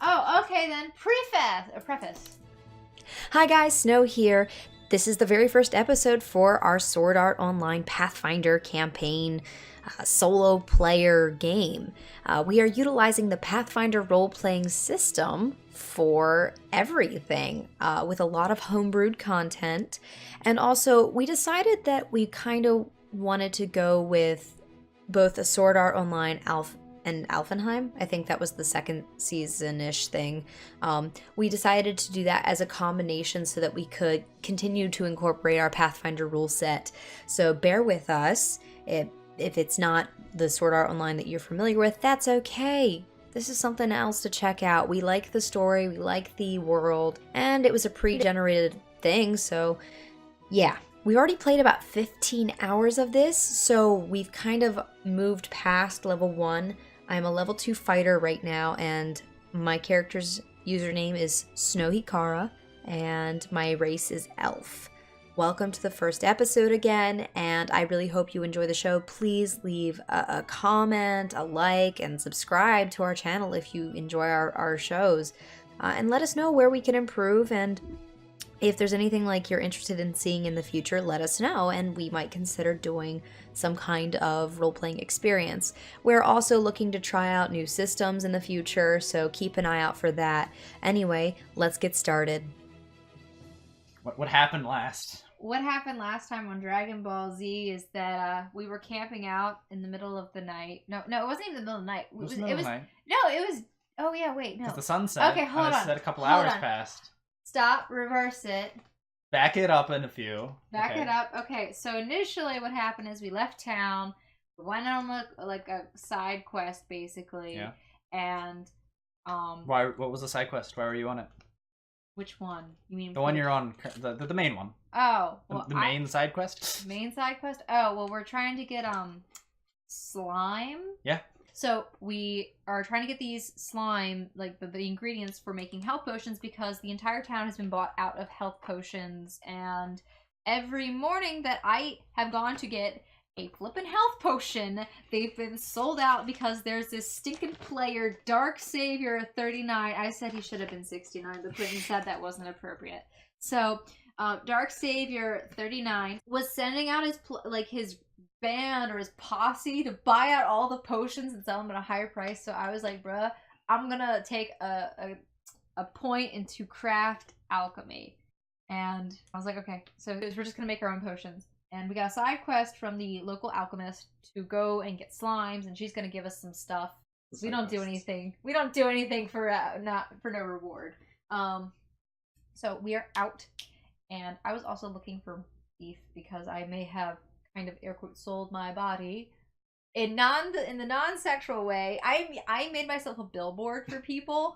Oh, okay then. Preface. Hi guys, Snow here. This is the very first episode for our Sword Art Online Pathfinder campaign solo player game. We are utilizing the Pathfinder role-playing system for everything with a lot of homebrewed content. And also, we decided that we kind of wanted to go with both a Sword Art Online and Alfenheim. I think that was the second season-ish thing. We decided to do that as a combination so that we could continue to incorporate our Pathfinder rule set. So bear with us. If it's not the Sword Art Online that you're familiar with, that's okay. This is something else to check out. We like the story, we like the world, and it was a pre-generated thing, so yeah. We already played about 15 hours of this, so we've kind of moved past level 1. I'm a level 2 fighter right now, and my character's username is Snow Hikara, and my race is Elf. Welcome to the first episode again, and I really hope you enjoy the show. Please leave a comment, a like, and subscribe to our channel if you enjoy our shows. And let us know where we can improve, and if there's anything like you're interested in seeing in the future, let us know, and we might consider doing some kind of role-playing experience. We're also looking to try out new systems in the future, so keep an eye out for that. Anyway, let's get started. What happened last? What happened last time on Dragon Ball Z is that we were camping out in the middle of the night. No, it wasn't even the middle of the night. It was the middle of the night. No, it was. Oh yeah, wait, no. Because the sun set. Okay, hold and on. I said a couple Hold hours on. passed. Stop. Reverse it. Back it up in a few. Back it up. Okay, so initially what happened is we left town, went on a side quest basically. Yeah. And Why? What was the side quest? Why were you on it? which one? You mean The one you're on, the main one. Oh, well, The main side quest. Main side quest? Oh, well, we're trying to get slime. Yeah. So we are trying to get these slime, like the ingredients for making health potions, because the entire town has been bought out of health potions, and every morning that I have gone to get a flippin' health potion, they've been sold out because there's this stinking player, Dark Savior 39. I said he should have been 69, but Clinton said that wasn't appropriate. So Dark Savior 39 was sending out his band or his posse to buy out all the potions and sell them at a higher price. So I was like, bruh, I'm gonna take a point into craft alchemy. And I was like, okay, so we're just gonna make our own potions. And we got a side quest from the local alchemist to go and get slimes, and she's gonna give us some stuff. We don't do anything. We don't do anything for no reward. So we are out. And I was also looking for beef because I may have kind of air quotes sold my body in the non-sexual way. I made myself a billboard for people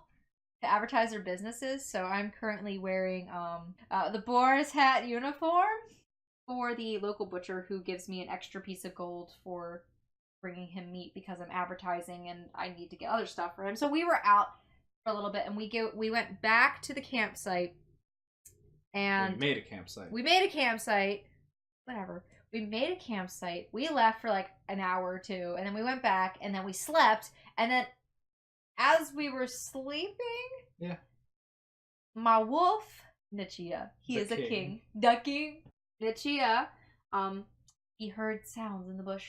to advertise their businesses. So I'm currently wearing the Boris hat uniform for the local butcher, who gives me an extra piece of gold for bringing him meat because I'm advertising and I need to get other stuff for him. So we were out for a little bit, and we went back to the campsite. And we made a campsite. Whatever. We made a campsite. We left for like an hour or two, and then we went back, and then we slept. And then, as we were sleeping, yeah, my wolf, Nichia, he is a king. The king, Nichia, he heard sounds in the bush,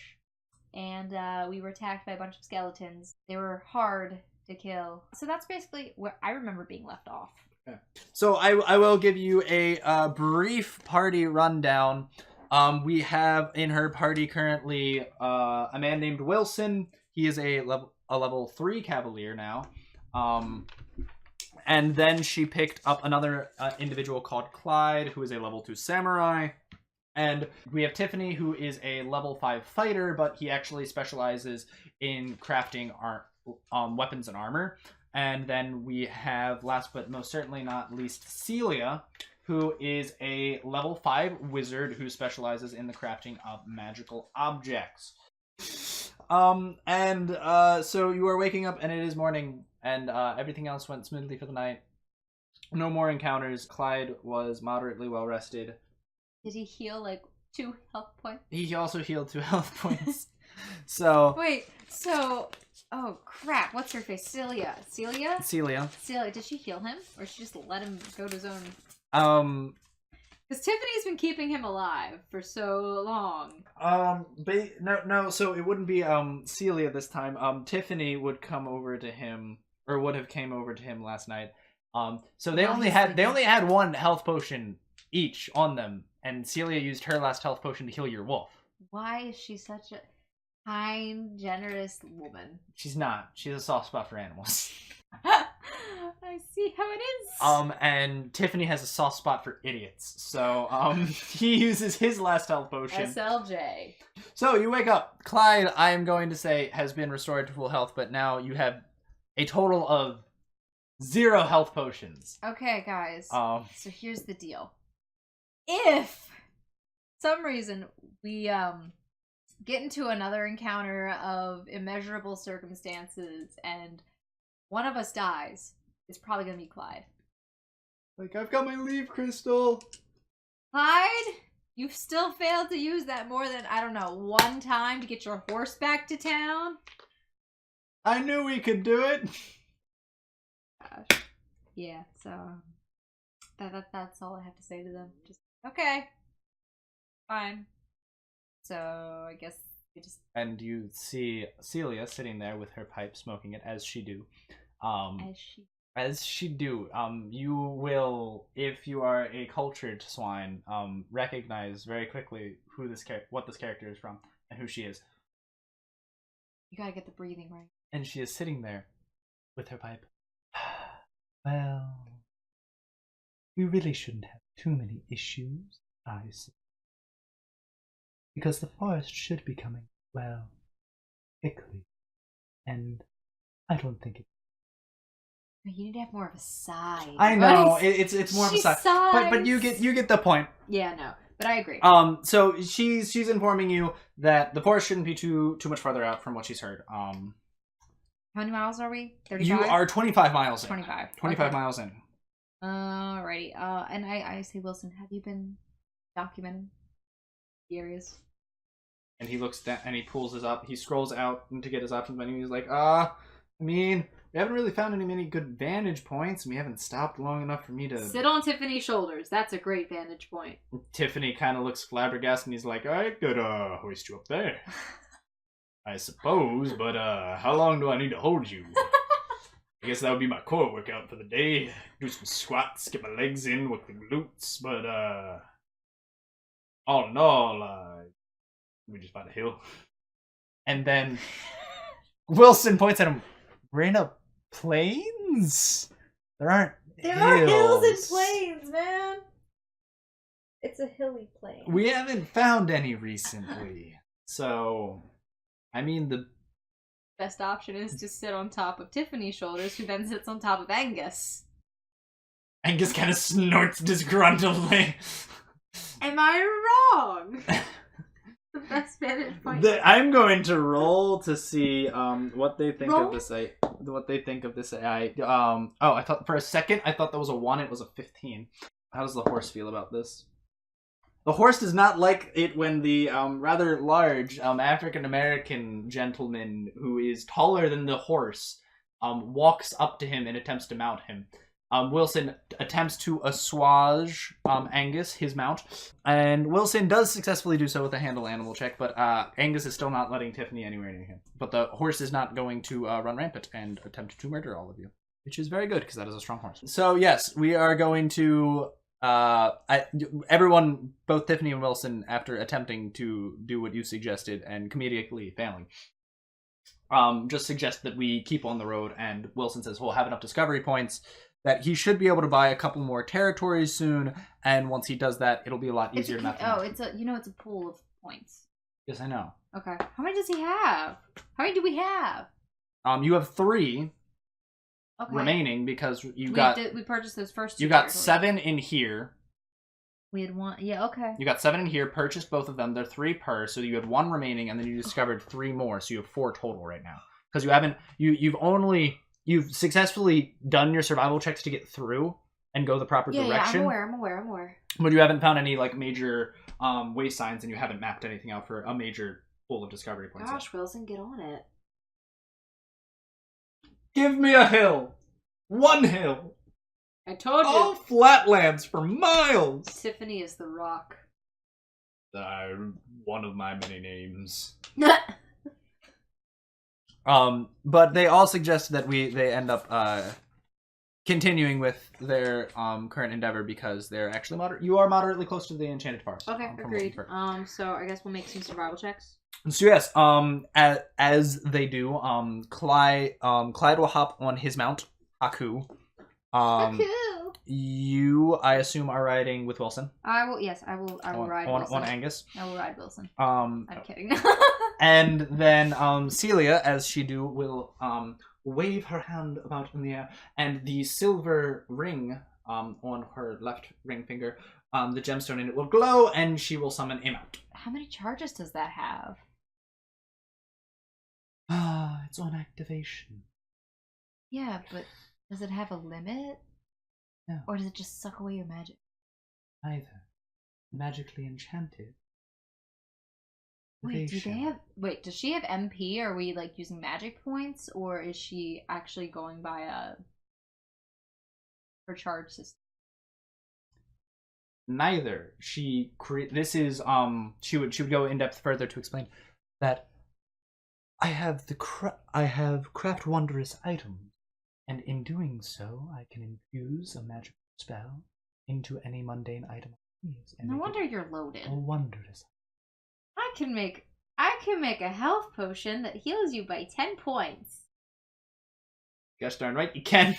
and we were attacked by a bunch of skeletons. They were hard to kill. So that's basically where I remember being left off. Okay. So I will give you a brief party rundown. We have in her party currently a man named Wilson. He is a level 3 cavalier now. And then she picked up another individual called Clyde, who is a level 2 samurai. And we have Tiffany, who is a level 5 fighter, but he actually specializes in crafting weapons and armor. And then we have, last but most certainly not least, Celia, who is a level 5 wizard who specializes in the crafting of magical objects. So you are waking up, and it is morning, and everything else went smoothly for the night. No more encounters. Clyde was moderately well rested. Did he heal like 2 health points? He also healed 2 health points. So wait, so oh crap, what's her face? Celia. Did she heal him, or she just let him go to his own? Because Tiffany's been keeping him alive for so long. No. So it wouldn't be Celia this time. Tiffany would come over to him, or would have came over to him last night. So they only had one health potion each on them, and Celia used her last health potion to heal your wolf. Why is she such a kind, generous woman? She's not. She has a soft spot for animals. I see how it is. And Tiffany has a soft spot for idiots. So, he uses his last health potion. SLJ. So, you wake up. Clyde, I am going to say, has been restored to full health, but now you have a total of 0 health potions. Okay, guys. So here's the deal. If, for some reason, we, get into another encounter of immeasurable circumstances and one of us dies, it's probably gonna be Clyde. Like, I've got my leaf crystal. Clyde, you've still failed to use that more than, I don't know, 1 time to get your horse back to town? I knew we could do it. Gosh. Yeah, so that's all I have to say to them. Just, okay. Fine. So, I guess we just... And you see Celia sitting there with her pipe, smoking it, as she do. As she do. You will, if you are a cultured swine, recognize very quickly what this character is from and who she is. You gotta get the breathing right. And she is sitting there with her pipe. Well, we really shouldn't have too many issues, I see. Because the forest should be coming, well, quickly. And I don't think it... You need to have more of a sigh. I know, it's more of a sigh. But you get the point. Yeah, no. But I agree. So she's informing you that the forest shouldn't be too much farther out from what she's heard. How many miles are we? 35? You are 25 miles in. 25. 25 okay. miles in. Alrighty. And I say, Wilson, have you been documenting the areas? And he looks down and he pulls his up. He scrolls out to get his options menu. He's like, I mean, we haven't really found many good vantage points, and we haven't stopped long enough for me to... Sit on Tiffany's shoulders. That's a great vantage point. Tiffany kind of looks flabbergasted, and he's like, I could hoist you up there. I suppose, but how long do I need to hold you? I guess that would be my core workout for the day. Do some squats, get my legs in, work the glutes, but all in all, we just by the hill. And then Wilson points at him, we're in a plains? There aren't hills and plains, man. It's a hilly plain. We haven't found any recently. So, I mean, the best option is to sit on top of Tiffany's shoulders, who then sits on top of Angus. Angus kind of snorts disgruntledly. Am I wrong? The best vantage point. I'm going to roll to see what they think of this. What they think of this AI. I thought for a second I thought that was a 1. It was a 15. How does the horse feel about this? The horse does not like it when the rather large African American gentleman who is taller than the horse walks up to him and attempts to mount him. Wilson attempts to assuage Angus, his mount, and Wilson does successfully do so with a handle animal check, but Angus is still not letting Tiffany anywhere near him. But the horse is not going to run rampant and attempt to murder all of you, which is very good because that is a strong horse. So yes, we are going to... everyone, both Tiffany and Wilson, after attempting to do what you suggested and comedically failing, just suggest that we keep on the road, and Wilson says we'll have enough discovery points that he should be able to buy a couple more territories soon, and once he does that, it'll be a lot easier to map. It's a pool of points. Yes, I know. Okay. How many does he have? How many do we have? You have 3 remaining because we purchased those first 2. You got 7 in here. We had 1. Yeah, okay. You got 7 in here, purchased both of them. They're 3 per, so you had 1 remaining, and then you discovered 3 more, so you have 4 total right now. Because you've successfully done your survival checks to get through and go the proper direction. Yeah, I'm aware. But you haven't found any major way signs, and you haven't mapped anything out for a major pool of discovery points. Gosh, Wilson, get on it. Give me a hill. One hill. I told you. All flatlands for miles. Tiffany is the rock. One of my many names. But they all suggest that they end up continuing with their current endeavor because they're actually you are moderately close to the enchanted forest. Okay, agreed. So I guess we'll make some survival checks. So yes, as they do, Clyde will hop on his mount, Haku. Haku. You, I assume, are riding with Wilson. I will. Yes, I will. I will ride Wilson. On Angus. I will ride Wilson. I'm kidding. And then Celia, as she do, will wave her hand about in the air, and the silver ring on her left ring finger, the gemstone in it will glow, and she will summon a mount. How many charges does that have? It's on activation. Yeah, but does it have a limit? No. Or does it just suck away your magic? Neither. Magically enchanted. Wait, does she have MP? Are we like using magic points, or is she actually going by her charge system? Neither. She would go in depth further to explain that I have craft wondrous items, and in doing so, I can infuse a magical spell into any mundane item I use. No wonder you're loaded. A wondrous. I can make a health potion that heals you by 10 points. Gosh darn right, you can.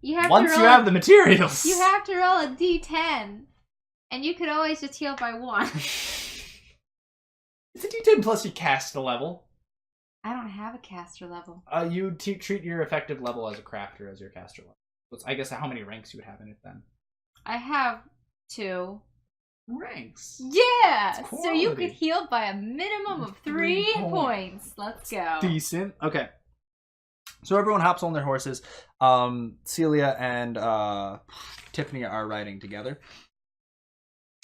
Once you have the materials. You have to roll a d10. And you could always just heal by 1. It's a d10 plus you cast a level. I don't have a caster level. You treat your effective level as a crafter as your caster level. So I guess how many ranks you would have in it then? I have 2 ranks. Yeah! So you could heal by a minimum of 3 points. Let's go. Decent. Okay. So everyone hops on their horses. Celia and Tiffany are riding together.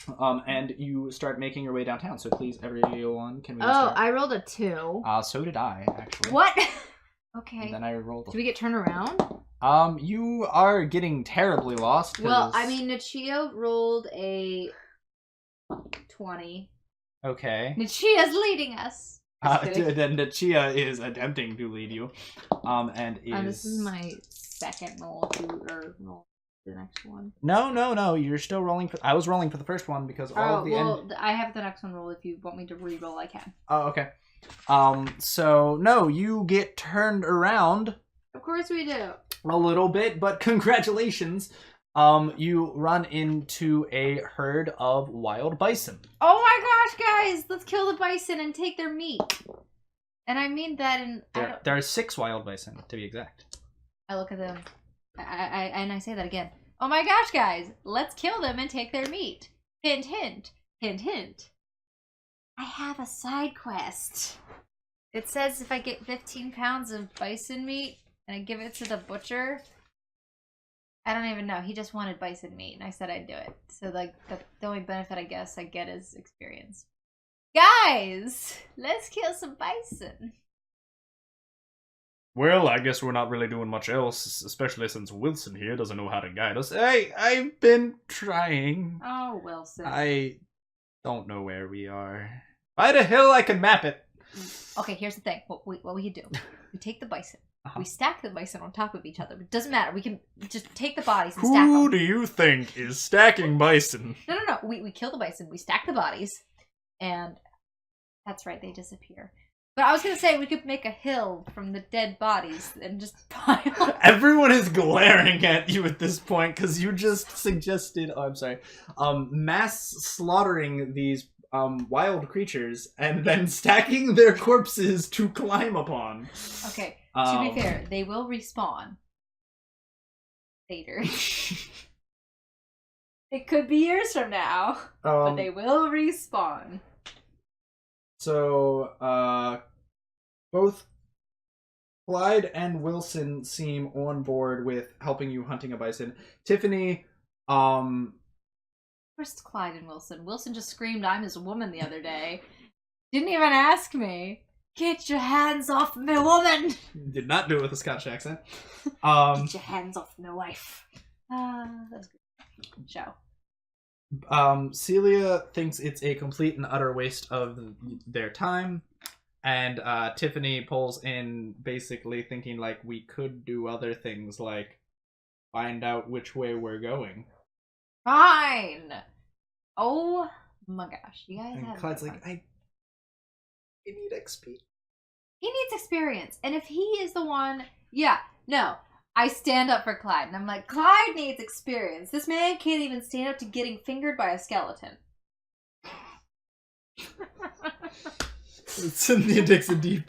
And you start making your way downtown. So please, everyone, can we start? I rolled a 2. So did I, actually. What? Okay. And then I rolled. Do we get turned around? You are getting terribly lost. Well, I mean, Nichia rolled a 20. Okay. Nichia's leading us. Then Nichia is attempting to lead you. And is... this is my second roll roll the next one. No. You're still rolling. I was rolling for the first one because all of the I have the next one roll. If you want me to re-roll, I can. Oh, okay. So no, you get turned around. Of course we do. A little bit, but congratulations. You run into a herd of wild bison. Oh my gosh, guys! Let's kill the bison and take their meat. And I mean that in... There are 6 wild bison, to be exact. I look at them, and I say that again. Oh my gosh, guys! Let's kill them and take their meat. Hint, hint. Hint, hint. I have a side quest. It says if I get 15 pounds of bison meat and I give it to the butcher... I don't even know. He just wanted bison meat, and I said I'd do it. So, like, the only benefit I guess I get is experience. Guys! Let's kill some bison! Well, I guess we're not really doing much else, especially since Wilson here doesn't know how to guide us. Hey, I've been trying. Oh, Wilson. I don't know where we are. Find a hill, I can map it. Okay, here's the thing. What we do. We take the bison. We stack the bison on top of each other. It doesn't matter. We can just take the bodies and stack them. Who do you think is stacking bison? No. We kill the bison. We stack the bodies. And that's right. They disappear. But I was going to say we could make a hill from the dead bodies and just pile. Everyone is glaring at you at this point because you just suggested, mass slaughtering these wild creatures and then stacking their corpses to climb upon. Okay. To be fair, they will respawn later. It could be years from now, but they will respawn. So, both Clyde and Wilson seem on board with helping you hunting a bison. Tiffany, First Clyde and Wilson. Wilson just screamed, "I'm his woman," the other day. Didn't even ask me. Get your hands off me, woman! Did not do it with a Scottish accent. Get your hands off my wife. That's good. Show. Celia thinks it's a complete and utter waste of their time. And Tiffany pulls in, basically thinking, like, we could do other things, like find out which way we're going. Fine! Oh my gosh, you guys And have... Clyde's like, I need XP. He needs experience. And if he is the one... Yeah, no. I stand up for Clyde. And I'm like, Clyde needs experience. This man can't even stand up to getting fingered by a skeleton. Cynthia takes a deep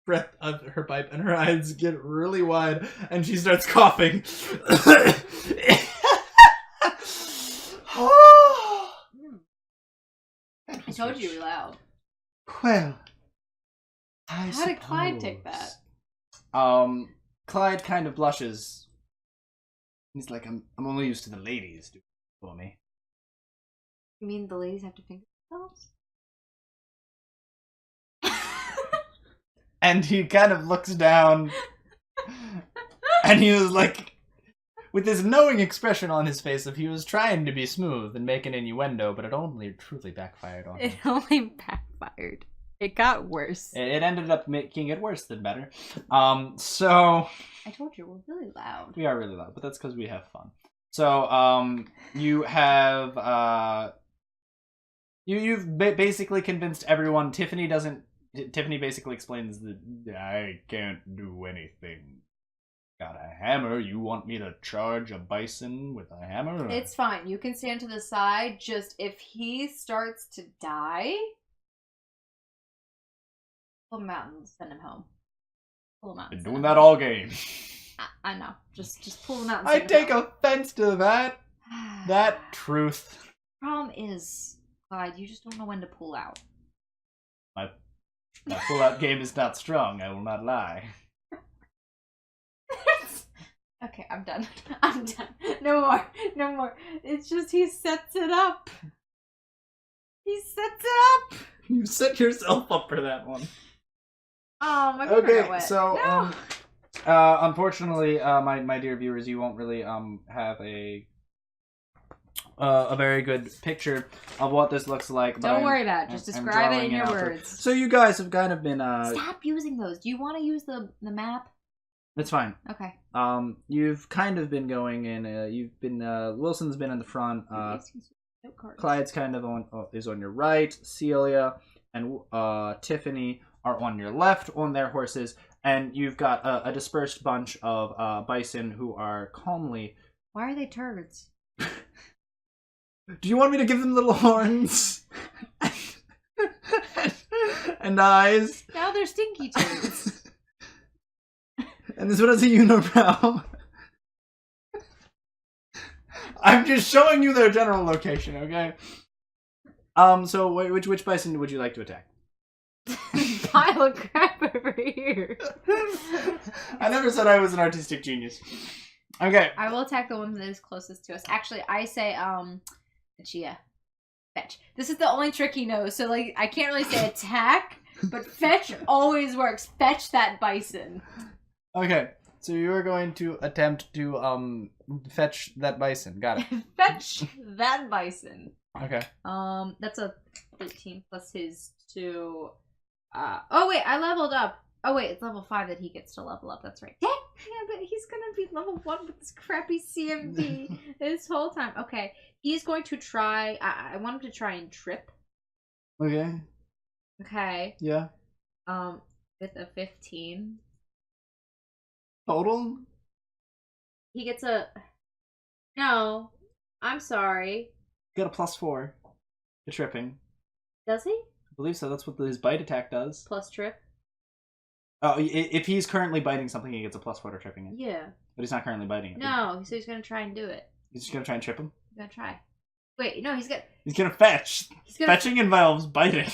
breath of her pipe, and her eyes get really wide, and she starts coughing. I told you were loud. Well, how did Clyde take that? Clyde kind of blushes. He's like, I'm only used to the ladies doing it for me. You mean the ladies have to finger themselves? And he kind of looks down, and he was like, with this knowing expression on his face, if he was trying to be smooth and make an innuendo, but it only truly backfired on him. It only backfired. It got worse. It ended up making it worse than better. So... I told you, we're really loud. We are really loud, but that's because we have fun. So, you have, you've basically convinced everyone. Tiffany basically explains that I can't do anything. Got a hammer? You want me to charge a bison with a hammer? It's fine. You can stand to the side. Just if he starts to die, pull him out and send him home. Pull him out. Been doing that all game. I know. Just pull him out. And I take offense to that. That truth. Problem is, Clyde, you just don't know when to pull out. My pull-out game is not strong, I will not lie. Okay, I'm done. I'm done. No more. No more. It's just he sets it up. He sets it up. You set yourself up for that one. Oh, my finger got Okay, wet. so, No. Unfortunately, my dear viewers, you won't really, have a very good picture of what this looks like. Don't worry about it. Just describe it in your words. So you guys have kind of been, Stop using those. Do you want to use the map? It's fine. Okay. You've kind of been going in, Wilson's been in the front, Clyde's kind of is on your right, Celia and, Tiffany are on your left on their horses, and you've got a dispersed bunch of, bison who are calmly... Why are they turds? Do you want me to give them little horns? and eyes? Now they're stinky turds. And this one has a unibrow. I'm just showing you their general location, okay? So which bison would you like to attack? Pile of crap over here. I never said I was an artistic genius. Okay. I will attack the one that is closest to us. Actually, I say, Chia. Fetch. This is the only trick he knows, so, like, I can't really say attack, but fetch always works. Fetch that bison. Okay, so you are going to attempt to, fetch that bison. Got it. Fetch that bison. Okay. That's a 13 plus his 2. Oh wait, I leveled up. Oh wait, it's level 5 that he gets to level up. That's right. Dang, yeah, but he's gonna be level 1 with this crappy CMD this whole time. Okay, he's going to try. I want him to try and trip. Okay. Okay. Yeah. With a 15 total. He gets a. No, I'm sorry. Got a +4 to tripping. Does he? I believe so. That's what his bite attack does. Plus trip. Oh, if he's currently biting something, he gets a +4 to tripping it. Yeah. But he's not currently biting it. No, so he's gonna try and do it. He's just gonna try and trip him? He's gonna try. Wait, no, he's gonna fetch. Fetching involves biting.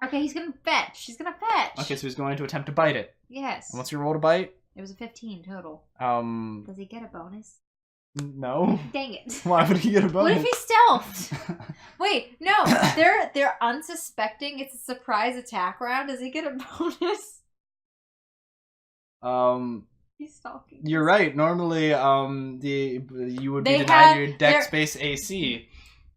Okay, he's gonna fetch. He's gonna fetch. Okay, so he's going to attempt to bite it. Yes. And what's your roll to bite? It was a 15 total. Does he get a bonus? No. Dang it. Why would he get a bonus? What if he stealthed? Wait, no. They're unsuspecting. It's a surprise attack round. Does he get a bonus? He's stalking. You're right. Normally, you would be denied your dex-based AC.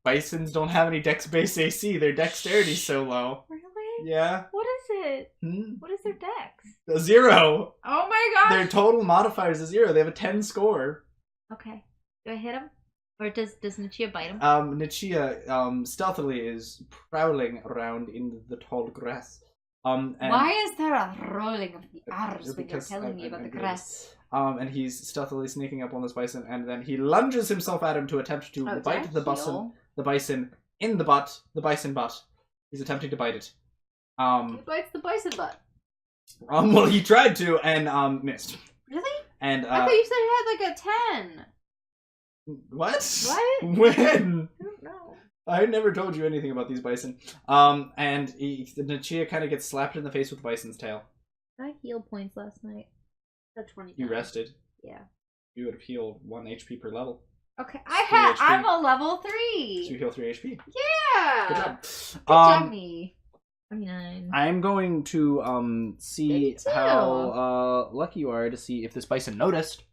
Bisons don't have any dex-based AC. Their dexterity's so low. Really? Yeah. What is it? What is their dex? A 0. Oh my gosh. Their total modifier is a 0. They have a 10 score. Okay. Do I hit him? Or does Nichia bite him? Nichia stealthily is prowling around in the tall grass. And why is there a rolling of the R's when you're telling me about the grass? And he's stealthily sneaking up on this bison, and then he lunges himself at him to attempt to bite the bison in the butt, the bison butt. He's attempting to bite it. He bites the bison butt. Well, he tried to and missed. Really? And I thought you said he had like a 10. What? What? When? I don't know. I never told you anything about these bison. And Nichia kind of gets slapped in the face with the bison's tail. I healed points last night. At 20. You rested. Yeah. You would have healed 1 HP per level. Okay, I'm a level 3. So you heal 3 HP. Yeah. Good job. Good job, me. 29. I'm going to see how lucky you are to see if this bison noticed.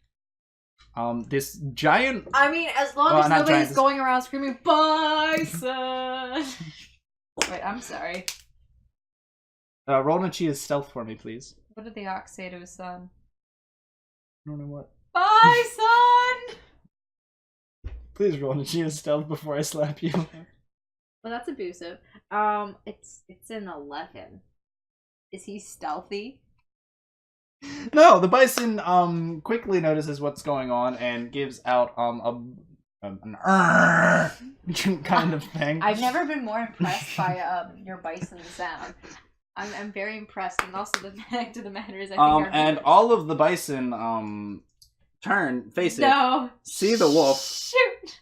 This giant. I mean, as long as nobody's going around screaming bison. Wait, I'm sorry. Roll Nichia's stealth for me, please. What did the ox say to his son? I don't know what. Bison. Please roll Nichia's stealth before I slap you. Well, that's abusive. It's an 11. Is he stealthy? No, the bison quickly notices what's going on and gives out an kind of thing. I've never been more impressed by your bison sound. I'm very impressed, and also the fact of the matter is, I think and all of the bison face it. No. See the wolf. Shoot.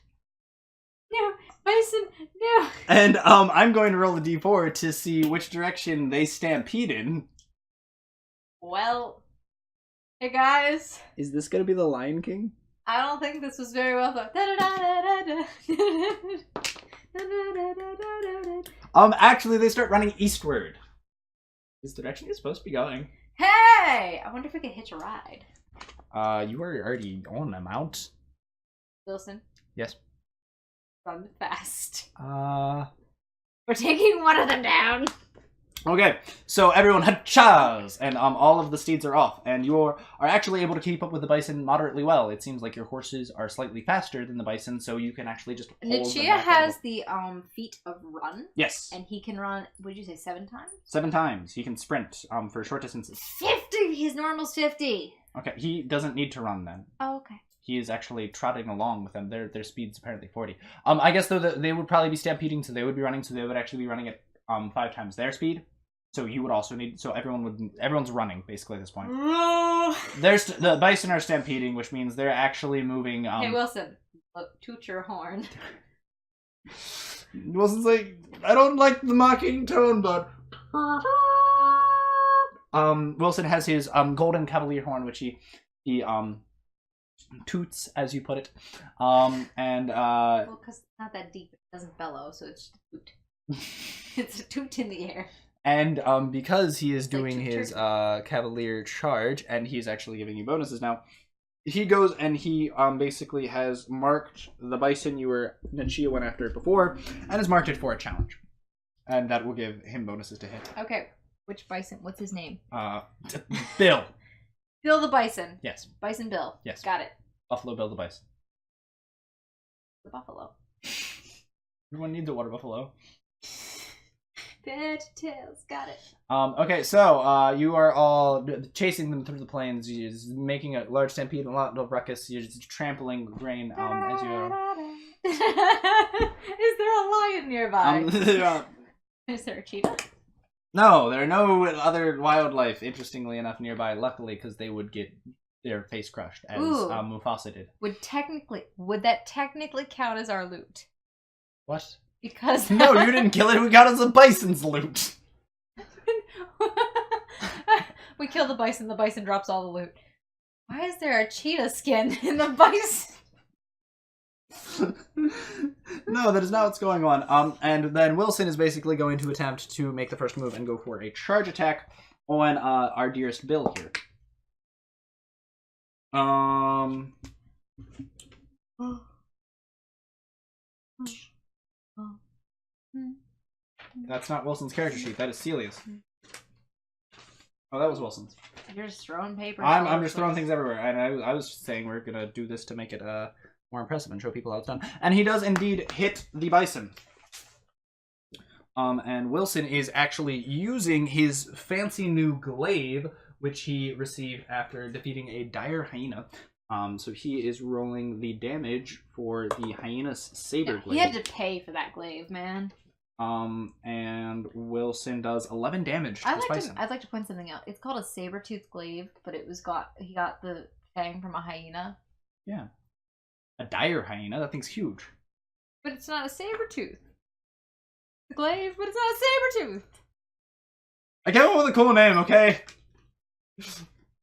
No, bison, no. And I'm going to roll a d4 to see which direction they stampede in. Well, hey guys. Is this going to be the Lion King? I don't think this was very well thought. Actually, they start running eastward. This direction you're supposed to be going. Hey! I wonder if we could hitch a ride. You were already on a mount. Wilson? Yes. Run fast. We're taking one of them down. Okay, so everyone ha-chas, and all of the steeds are off, and you are actually able to keep up with the bison moderately well. It seems like your horses are slightly faster than the bison, so you can actually just hold them Nichia back has the feat of run. Yes. And he can run, what did you say, 7 times? 7 times. He can sprint for short distances. 50! His normal's 50! Okay, he doesn't need to run then. Oh, okay. He is actually trotting along with them. Their speed's apparently 40. I guess though they would probably be stampeding, so they would be running, so they would actually be running at 5 times their speed. So you would also need. So everyone's running basically at this point. The bison are stampeding, which means they're actually moving. Hey Wilson, look, toot your horn. Wilson's like, I don't like the mocking tone, but Wilson has his golden cavalier horn, which he toots, as you put it, well, because it's not that deep, it doesn't bellow, so it's just a toot. It's a toot in the air. And because he is doing his cavalier charge, and he's actually giving you bonuses now, he goes and he basically has marked the bison Nichia went after it before, and has marked it for a challenge. And that will give him bonuses to hit. Okay. Which bison? What's his name? Bill. Bill the bison. Yes. Bison Bill. Yes. Got it. Buffalo Bill the bison. The buffalo. Everyone needs a water buffalo. VeggieTales, got it. Okay, so you are all chasing them through the plains. You're just making a large stampede, a lot of ruckus. You're just trampling grain as you are. Is there a lion nearby? Is there a cheetah? No, there are no other wildlife, interestingly enough, nearby. Luckily, because they would get their face crushed, as Mufasa did. Would that technically count as our loot? What? Because no, you didn't kill it. It would count as the bison's loot. We kill the bison. The bison drops all the loot. Why is there a cheetah skin in the bison? No, that is not what's going on. And then Wilson is basically going to attempt to make the first move and go for a charge attack on our dearest Bill here. That's not Wilson's character sheet. That is Celia's. Oh, that was Wilson's. You're just throwing paper. I'm just throwing things everywhere, and I was saying we're gonna do this to make it more impressive and show people how it's done. And he does indeed hit the bison. And Wilson is actually using his fancy new glaive, which he received after defeating a dire hyena. So he is rolling the damage for the hyena's saber glaive. He had to pay for that glaive, man. And Wilson does 11 damage to this bison. I'd like to point something out. It's called a saber-toothed glaive, but he got the fang from a hyena. Yeah. A dire hyena? That thing's huge. But it's not a saber-tooth. The glaive, but it's not a saber-tooth. I came up with a cool name, okay?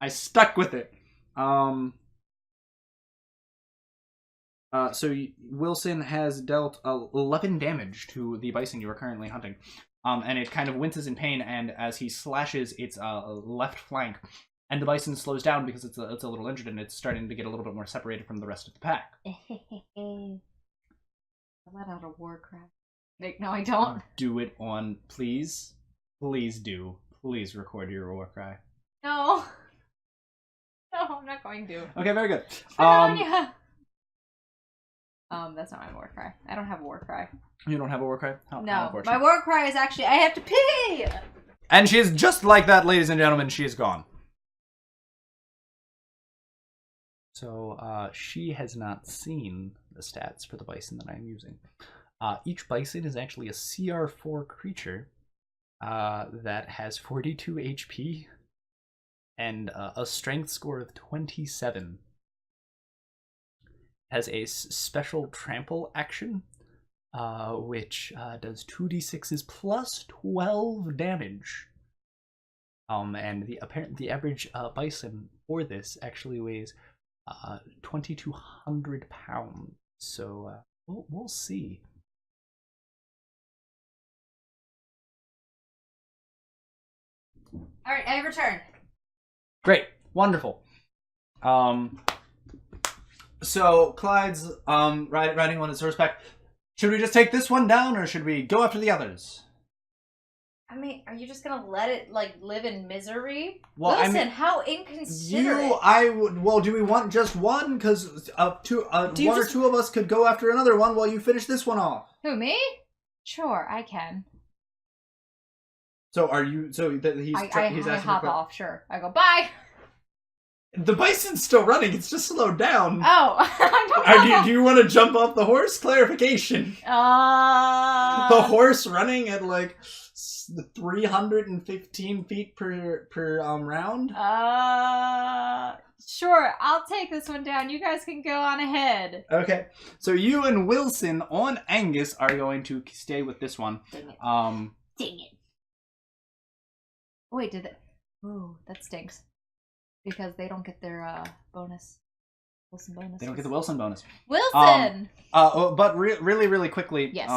I stuck with it. So Wilson has dealt 11 damage to the bison you are currently hunting. And it kind of winces in pain, and as he slashes its left flank, and the bison slows down because it's a little injured, and it's starting to get a little bit more separated from the rest of the pack. I let out a war cry. No, I don't. Do it on, please. Please do. Please record your war cry. No. No, I'm not going to. Okay, very good. That's not my war cry. I don't have a war cry. You don't have a war cry? No, my war cry is actually, I have to pee! And she is just like that, ladies and gentlemen. She is gone. So, she has not seen the stats for the bison that I'm using. Each bison is actually a CR4 creature that has 42 HP and a strength score of 27. Has a special trample action, which does 2d6s plus 12 damage. And the average bison for this actually weighs 2,200 pounds. So we'll see. All right, I return. Great, wonderful. So Clyde's riding on his horseback. Should we just take this one down, or should we go after the others? I mean, are you just gonna let it live in misery? Well, Wilson, how inconsiderate. Well, do we want just one? Because one or two of us could go after another one while you finish this one off. Who, me? Sure, I can. So are you? So that he's I hop off. Sure, I go bye. The bison's still running. It's just slowed down. Oh, I don't know. Do you want to jump off the horse? Clarification. The horse running at 315 feet per round. Sure. I'll take this one down. You guys can go on ahead. Okay. So you and Wilson on Angus are going to stay with this one. Dang it. Dang it. Wait, ooh, that stinks. Because they don't get their bonus. Wilson bonus. They don't get the Wilson bonus. Wilson! But really, really quickly. Yes.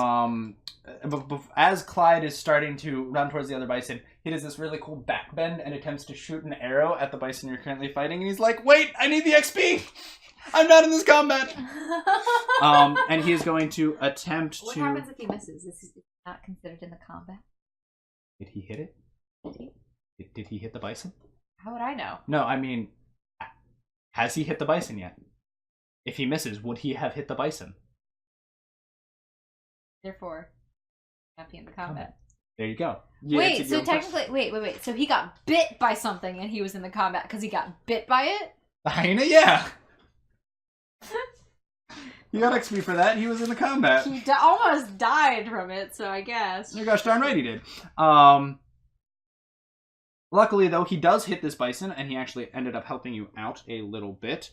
As Clyde is starting to run towards the other bison, he does this really cool back bend and attempts to shoot an arrow at the bison you're currently fighting. And he's like, wait, I need the XP! I'm not in this combat! And he is going to attempt What to... happens if he misses? Is he not considered in the combat? Did he hit it? Did he? Did he hit the bison? How would I know? No, I mean, has he hit the bison yet? If he misses, would he have hit the bison? Therefore, not be in the combat. There you go. Wait, so technically, wait. So he got bit by something and he was in the combat because he got bit by it? The hyena, yeah. You got XP for that. He was in the combat. He almost died from it, so I guess. Oh gosh darn right he did. Luckily, though, he does hit this bison, and he actually ended up helping you out a little bit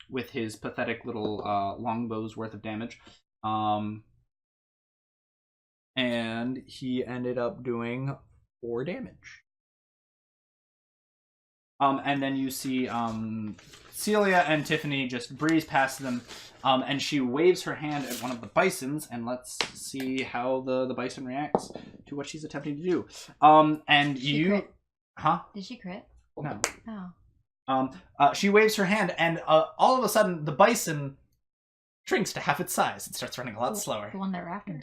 with his pathetic little longbow's worth of damage. And he ended up doing 4 damage. And then you see Celia and Tiffany just breeze past them, and she waves her hand at one of the bisons, and let's see how the bison reacts to what she's attempting to do. And she crit? Huh? Did she crit? No. Oh. She waves her hand, and all of a sudden, the bison shrinks to half its size. It starts running a lot slower. The one they're after?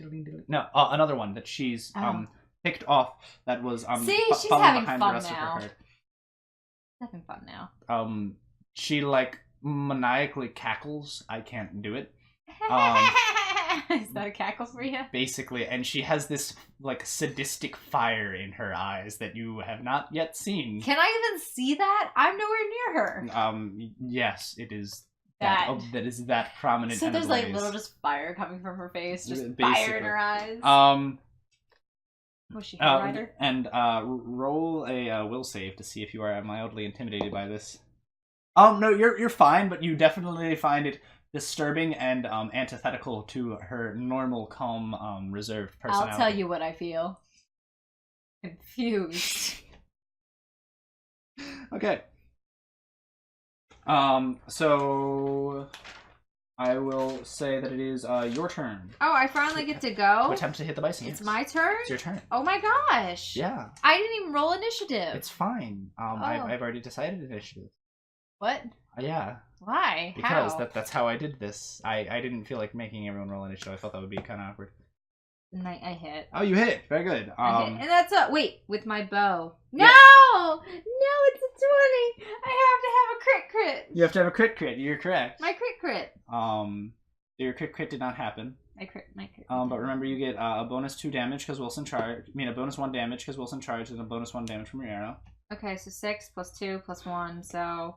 No, another one that she's picked off that was See, she's following having behind fun the rest now. of her herd. Having fun now. She like maniacally cackles. I can't do it. Is that a cackle for you? Basically, and she has this like sadistic fire in her eyes that you have not yet seen. Can I even see that? I'm nowhere near her. Yes, it is. That is that prominent. So there's like little just fire coming from her face, just fire in her eyes. Was she a rider? And roll a will save to see if you are mildly intimidated by this. No, you're fine, but you definitely find it disturbing and antithetical to her normal, calm, reserved personality. I'll tell you what I feel. Confused. Okay. So I will say that it is your turn. Oh, I finally get to go? To attempt to hit the bison. It's my turn? It's your turn. Oh my gosh. Yeah. I didn't even roll initiative. It's fine. I've already decided initiative. What? Yeah. Why? Because how? that's how I did this. I didn't feel like making everyone roll initiative. I felt that would be kind of awkward. And I hit. Oh, you hit. Very good. And that's wait, with my bow. No! Yeah. No, it's a 20. I have to have a crit. You have to have a crit. You're correct. My crit. Your crit did not happen. My crit. But remember, you get a bonus 2 damage because Wilson charged. I mean, a bonus 1 damage because Wilson charged, and a bonus 1 damage from your arrow. Okay, so 6 plus 2 plus 1, so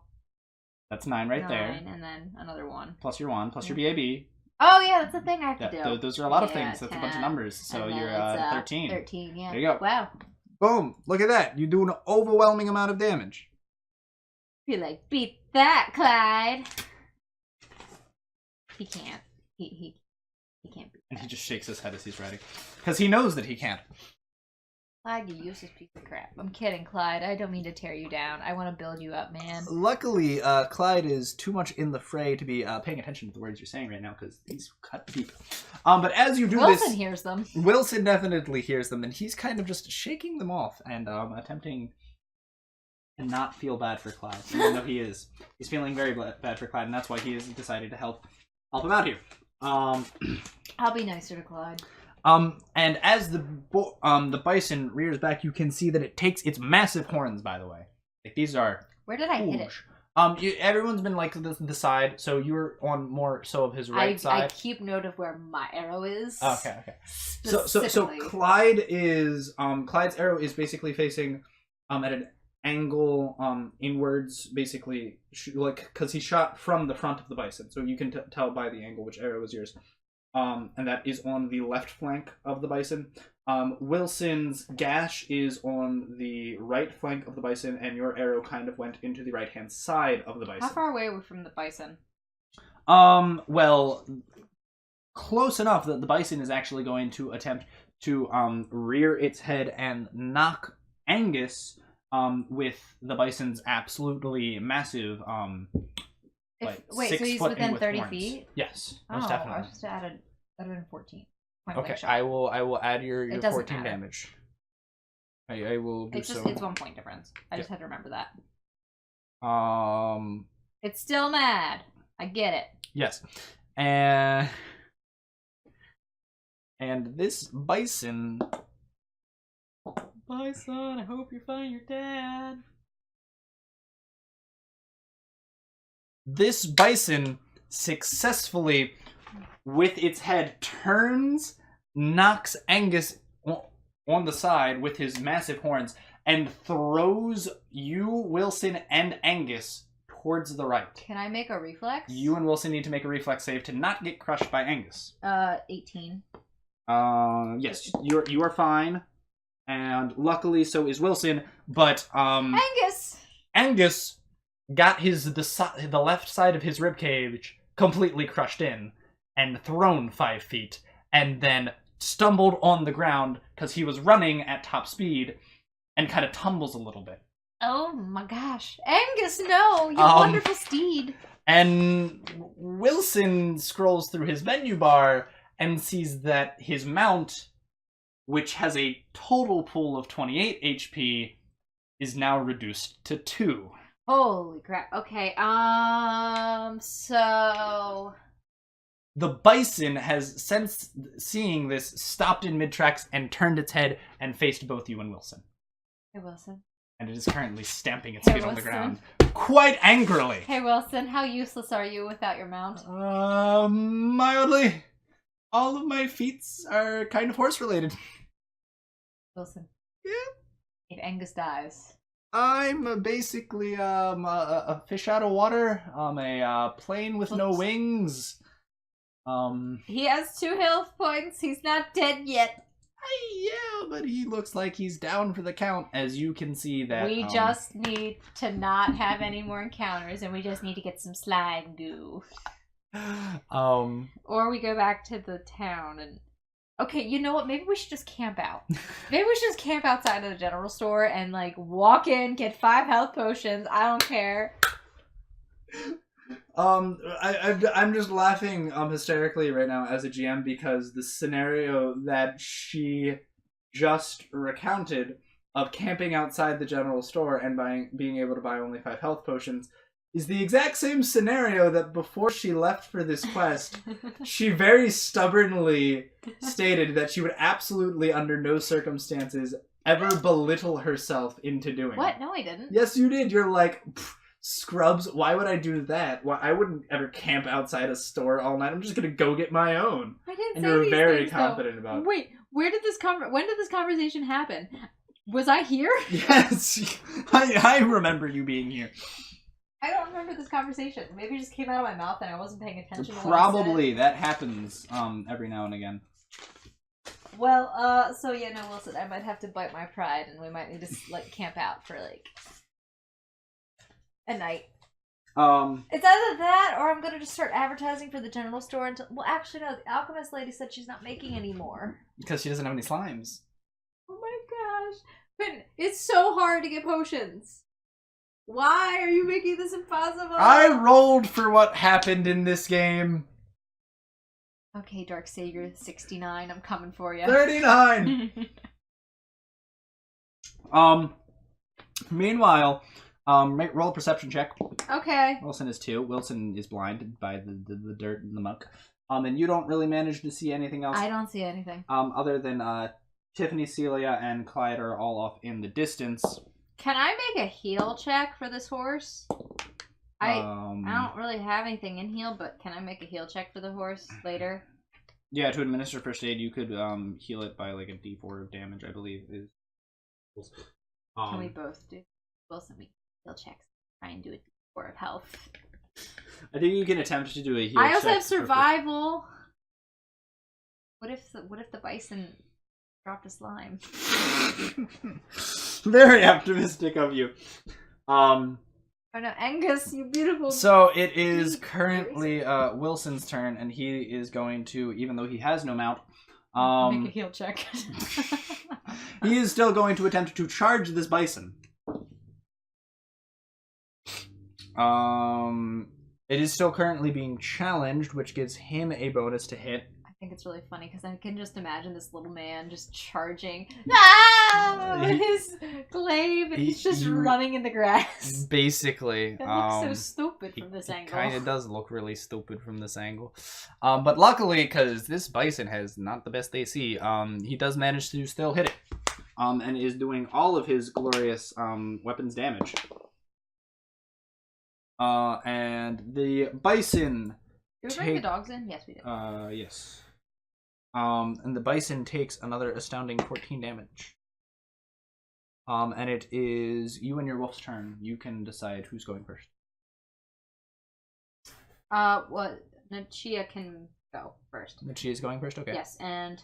that's 9 right 9, there. And then another 1. Plus your 1, plus your BAB. Oh yeah, that's the thing I have to do. Those are a lot of things. 10, That's a bunch of numbers. So you're 13. 13, yeah. There you go. Wow. Boom! Look at that. You do an overwhelming amount of damage. You're like, beat that, Clyde. He can't. He can't beat that. And he just shakes his head as he's writing. Because he knows that he can't. Clyde, you useless piece of crap. I'm kidding, Clyde. I don't mean to tear you down. I want to build you up, man. Luckily, Clyde is too much in the fray to be paying attention to the words you're saying right now, because these cut deep. But as you do Wilson hears them. Wilson definitely hears them, and he's kind of just shaking them off and attempting to not feel bad for Clyde, even though he's feeling very bad for Clyde, and that's why he has decided to help him out here. I'll be nicer to Clyde. And as the bison rears back, you can see that it takes its massive horns, by the way. Like, these are Where did I hit it? Everyone's been like the side, so you're on more so of his right side. I keep note of where my arrow is. Okay. So Clyde is Clyde's arrow is basically facing at an angle inwards, basically, like, because he shot from the front of the bison, so you can tell by the angle which arrow is yours. And that is on the left flank of the bison. Wilson's gash is on the right flank of the bison, and your arrow kind of went into the right-hand side of the bison. How far away are we from the bison? Well, close enough that the bison is actually going to attempt to rear its head and knock Angus with the bison's absolutely massive Wait, so he's within 30 feet? Yes, most definitely. I just added 14. Okay, I will add your 14 damage. I will do it's just, so. It's 1 point difference. I just had to remember that. It's still mad. I get it. Yes. And this bison... Bison, I hope you find your dad. This bison successfully, with its head, turns, knocks Angus on the side with his massive horns, and throws you, Wilson, and Angus towards the right. Can I make a reflex? You and Wilson need to make a reflex save to not get crushed by Angus. 18. Yes, you are fine, and luckily so is Wilson. But Angus got the left side of his ribcage completely crushed in and thrown 5 feet, and then stumbled on the ground because he was running at top speed and kind of tumbles a little bit. Oh my gosh. Angus, no! You wonderful steed. And Wilson scrolls through his menu bar and sees that his mount, which has a total pool of 28 HP, is now reduced to 2. Holy crap. Okay, so... The bison has, since seeing this, stopped in mid-tracks and turned its head and faced both you and Wilson. Hey, Wilson. And it is currently stamping its feet on the ground, quite angrily. Hey, Wilson, how useless are you without your mount? Mildly. All of my feats are kind of horse-related. Wilson. Yeah? If Angus dies... I'm basically a fish out of water, a plane with no wings. He has 2 health points. He's not dead yet. Yeah, but he looks like he's down for the count, as you can see that. We just need to not have any more encounters, and we just need to get some slime goo. Or we go back to the town and... Okay, you know what? Maybe we should just camp out. Maybe we should just camp outside of the general store and, like, walk in, get 5 health potions. I don't care. I'm just laughing hysterically right now as a GM because the scenario that she just recounted of camping outside the general store and being able to buy only 5 health potions is the exact same scenario that before she left for this quest, she very stubbornly stated that she would absolutely under no circumstances ever belittle herself into doing. What? No, I didn't. Yes, you did. You're like, scrubs, why would I do that? Why, I wouldn't ever camp outside a store all night. I'm just going to go get my own. I didn't and say you're these very things, confident though. about it. Wait, when did this conversation happen? Was I here? Yes, I remember you being here. I don't remember this conversation. Maybe it just came out of my mouth and I wasn't paying attention to what I Probably. said. That happens every now and again. Well, so yeah, no, Wilson, I might have to bite my pride and we might need to, like, camp out for, like, a night. It's either that or I'm gonna just start advertising for the general store until... Well, actually, no, the alchemist lady said she's not making any more. Because she doesn't have any slimes. Oh my gosh. But it's so hard to get potions. Why are you making this impossible? I rolled for what happened in this game. Okay, Dark Savior 69, I'm coming for you. 39! Meanwhile, roll a perception check. Okay. Wilson is 2. Wilson is blinded by the dirt and the muck. And you don't really manage to see anything else. I don't see anything. Other than Tiffany, Celia, and Clyde are all off in the distance. Can I make a heal check for this horse? I don't really have anything in heal, but can I make a heal check for the horse later? Yeah, to administer first aid, you could heal it by like a D4 of damage, I believe. Can we both do? Wilson, we heal checks. Try and do a D4 of health. I think you can attempt to do a heal I check. also have survival. What if the bison dropped a slime? Very optimistic of you. Oh no, Angus, you beautiful. So it is currently Wilson's turn, and he is going to, even though he has no mount, make a heal check. he is still going to attempt to charge this bison. It is still currently being challenged, which gives him a bonus to hit. I think it's really funny because I can just imagine this little man just charging with his glaive, and he's just running in the grass. Basically. That looks so stupid from this angle. It kind of does look really stupid from this angle. But luckily, because this bison has not the best AC, he does manage to still hit it. And is doing all of his glorious weapons damage. And the bison... Did we bring the dogs in? Yes, we did. Yes. And the bison takes another astounding 14 damage. And it is you and your wolf's turn. You can decide who's going first. Well, Nachia can go first. Nachia's going first? Okay. Yes, and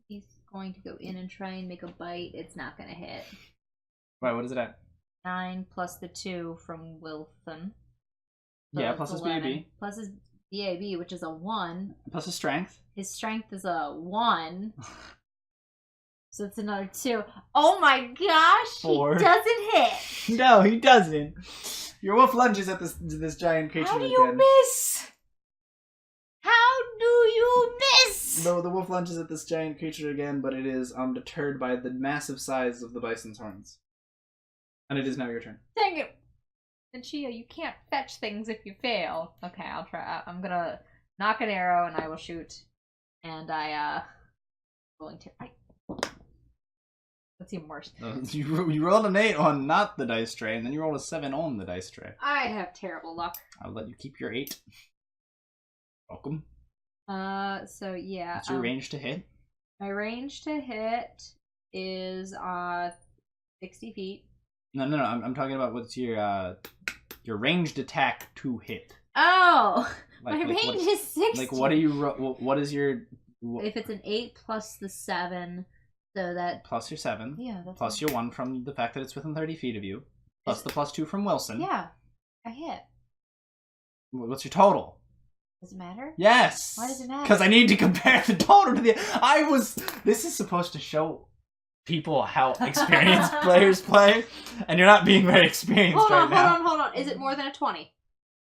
he's going to go in and try and make a bite. It's not going to hit. Wait, what is it at? 9 plus the 2 from Wilson. So yeah, plus his BAB. Plus his BAB, which is a 1. Plus his strength. His strength is a 1. So it's another 2. Oh my gosh! 4. He doesn't hit! No, he doesn't. Your wolf lunges at this giant creature How do again. you miss? How do you miss? No, the wolf lunges at this giant creature again, but it is deterred by the massive size of the bison's horns. And it is now your turn. Dang it! And Chia, you can't fetch things if you fail. Okay, I'll try. I'm gonna knock an arrow and I will shoot. And rolling 2. That's even worse. You rolled an 8 on not the dice tray, and then you rolled a 7 on the dice tray. I have terrible luck. I'll let you keep your 8. Welcome. So yeah. What's your range to hit? My range to hit is 60 feet. No. I'm talking about what's your ranged attack to hit. Oh, Like, my range is 60. Like, what do you? What is your? If it's an 8 plus the 7, so that Plus your 7. yeah, that's Plus your 1 from the fact that it's within 30 feet of you. Plus the plus 2 from Wilson. Yeah, I hit. What's your total? Does it matter? Yes. Why does it matter? Because I need to compare the total to the. This is supposed to show people how experienced players play, and you're not being very experienced now. Hold on. Is it more than a 20?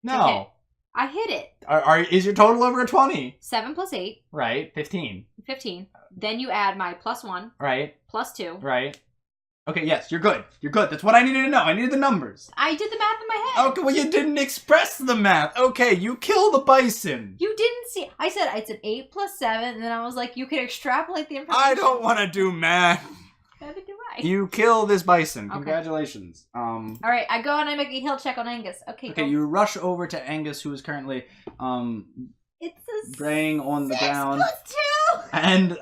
No. I hit it. Is your total over a 20? 7 plus 8. Right. 15. 15. Then you add my plus 1. Right. Plus 2. Right. Okay, yes, you're good. You're good. That's what I needed to know. I needed the numbers. I did the math in my head. Okay, well, you didn't express the math. Okay, you kill the bison. You didn't see. I said it's an 8 plus 7, and then I was like, you can extrapolate the information. I don't want to do math. Neither do I. You kill this bison. Okay. Congratulations. All right, I go and I make a heal check on Angus. Okay, Okay, you rush over to Angus, who is currently it's a braying on the 6 ground. plus 2. And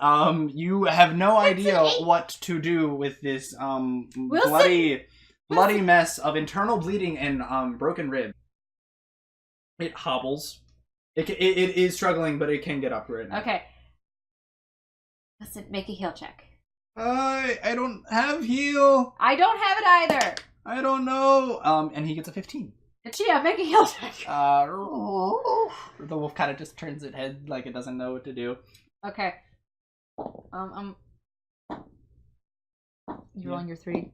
you have no idea what to do with this bloody mess of internal bleeding and broken rib. It hobbles. It is struggling, but it can get up right now. Okay. Listen, make a heal check. I don't have heal. I don't have it either. I don't know. And he gets a 15. Chia, make a heal check. The wolf kind of just turns its head like it doesn't know what to do. Okay. You rolling your 3?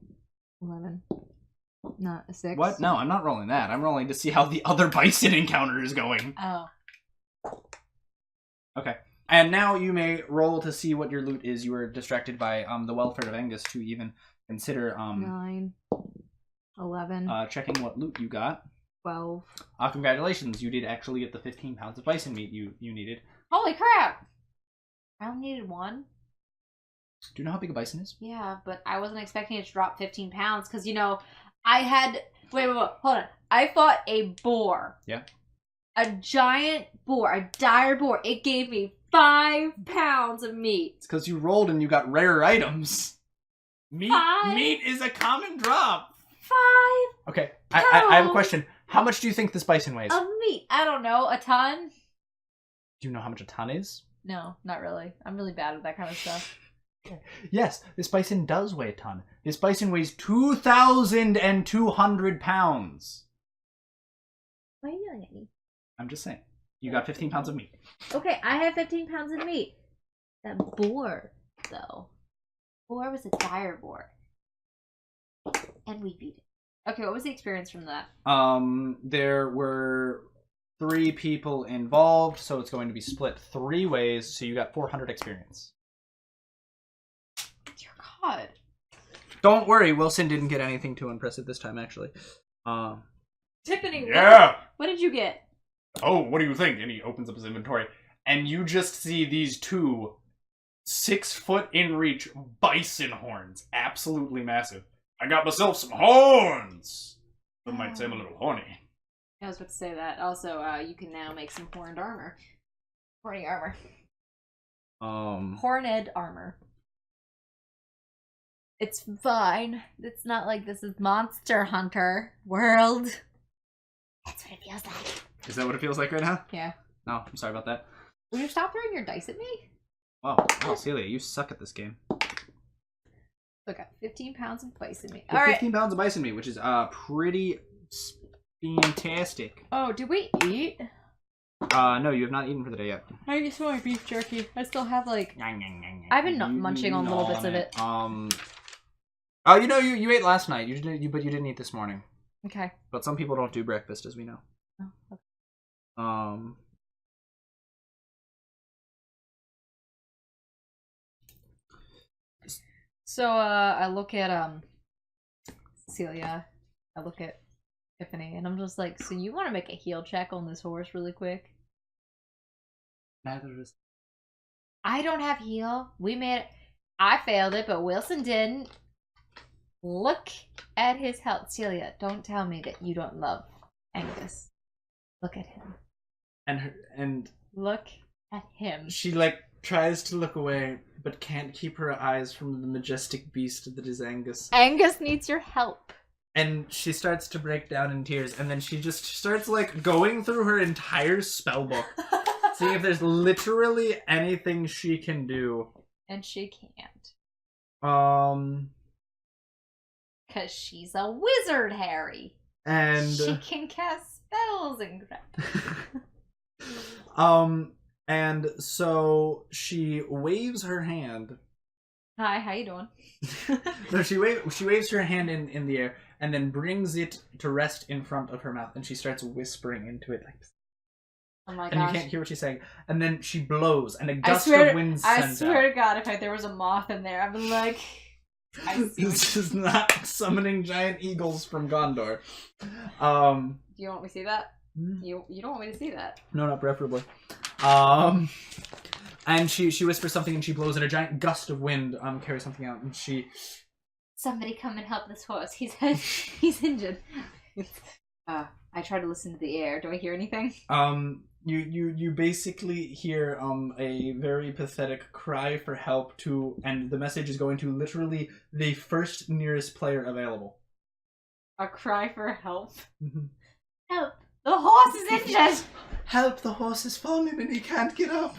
11. Not a 6. What? No, I'm not rolling that. I'm rolling to see how the other bison encounter is going. Oh. Okay. And now you may roll to see what your loot is. You were distracted by the welfare of Angus to even consider 9. 11. checking what loot you got. 12. Congratulations, you did actually get the 15 pounds of bison meat you needed. Holy crap! I only needed 1. Do you know how big a bison is? Yeah, but I wasn't expecting it to drop 15 pounds because, I had... Wait, hold on. I fought a boar. Yeah. A giant boar. A dire boar. It gave me 5 pounds of meat. It's because you rolled and you got rare items. Meat 5? Meat is a common drop. 5 Okay, I have a question. How much do you think this bison weighs? of meat. I don't know. A ton? Do you know how much a ton is? No, not really. I'm really bad at that kind of stuff. Yes, this bison does weigh a ton. This bison weighs 2,200 pounds. Why are you yelling at me? I'm just saying. You got 15 pounds of meat. Okay, I have 15 pounds of meat. That boar, though. Boar was a dire boar. And we beat it. Okay, what was the experience from that? There were 3 people involved, so it's going to be split 3 ways, so you got 400 experience. Dear God. Don't worry, Wilson didn't get anything too impressive this time, actually. Tiffany, Yeah! What did you get? Oh, what do you think? And he opens up his inventory, and you just see these 2 6-foot in reach bison horns. Absolutely massive. I got myself some horns! Some might say I'm a little horny. I was about to say that. Also, you can now make some horned armor. Horny armor. Horned armor. It's fine. It's not like this is Monster Hunter World. That's what it feels like. Is that what it feels like right now? Yeah. No, I'm sorry about that. Will you stop throwing your dice at me? Oh, Celia, you suck at this game. Look, I got 15 pounds of bison meat. Well, All right. 15 pounds of bison meat, which is pretty fantastic. Oh, did we eat? No, you have not eaten for the day yet. I just want my beef jerky. I still have like... I've been munching on little bits of it. Oh, you ate last night. But you didn't eat this morning. Okay. But some people don't do breakfast, as we know. Oh, okay. So, I look at, Celia. I look at Tiffany, and I'm just like, so you want to make a heal check on this horse really quick? Neither is... I don't have heal. I failed it, but Wilson didn't. Look at his health. Celia, don't tell me that you don't love Angus. Look at him. And look at him. She, like, tries to look away, but can't keep her eyes from the majestic beast that is Angus. Angus needs your help. And she starts to break down in tears, and then she just starts, like, going through her entire spellbook, seeing if there's literally anything she can do. And she can't. Because she's a wizard, Harry. And... she can cast spells and crap. And so she waves her hand. Hi, how you doing? No, she waves her hand in the air and then brings it to rest in front of her mouth, and she starts whispering into it like. Oh my gosh! And you can't hear what she's saying. And then she blows, and a gust of wind sends out. I swear to God, if there was a moth in there, I'd be like. This is not summoning giant eagles from Gondor. Do you want me to see that? You don't want me to see that? No, not preferably. And she whispers something, and she blows, and a giant gust of wind carries something out, and she... Somebody come and help this horse. He's injured. I try to listen to the air. Do I hear anything? You basically hear a very pathetic cry for help and the message is going to literally the first nearest player available. A cry for help? Mm-hmm. Help! The horse is injured! Help, the horse has fallen and he can't get up.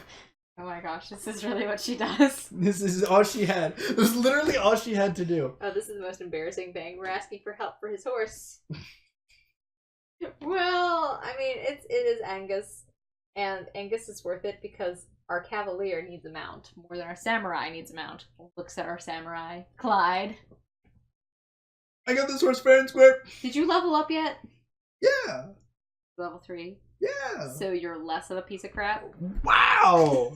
Oh my gosh, this is really what she does. This is all she had. It was literally all she had to do. Oh, this is the most embarrassing thing. We're asking for help for his horse. Well, I mean, it is Angus. And Angus is worth it because our cavalier needs a mount more than our samurai needs a mount. Looks at our samurai. Clyde. I got this horse fair and square. Did you level up yet? Yeah. Level 3? Yeah. So you're less of a piece of crap? Wow.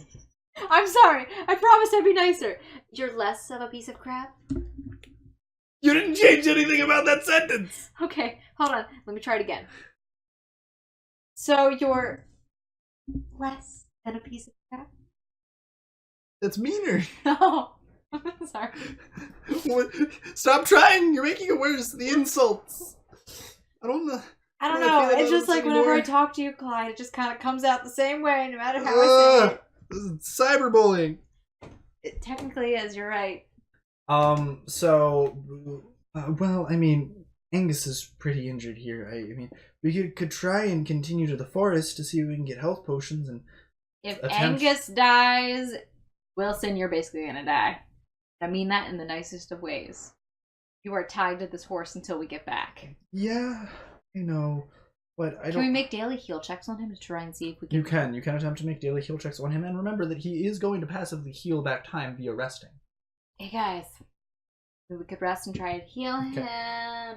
I'm sorry. I promised I'd be nicer. You're less of a piece of crap? You didn't change anything about that sentence. Okay, hold on. Let me try it again. So you're less than a piece of crap? That's meaner. No. Sorry. Stop trying. You're making it worse. The insults. I don't know. It's just like whenever I talk to you, Clyde, it just kind of comes out the same way, no matter how I say it. This is cyberbullying. It technically is. You're right. Well, I mean, Angus is pretty injured here. I mean, we could try and continue to the forest to see if we can get health potions and. If Angus dies, Wilson, you're basically gonna die. I mean that in the nicest of ways. You are tied to this horse until we get back. Yeah, I know, but I don't... Can we make daily heal checks on him to try and see if we can... You can attempt to make daily heal checks on him, and remember that he is going to passively heal back time via resting. Hey guys, we could rest and try and heal him.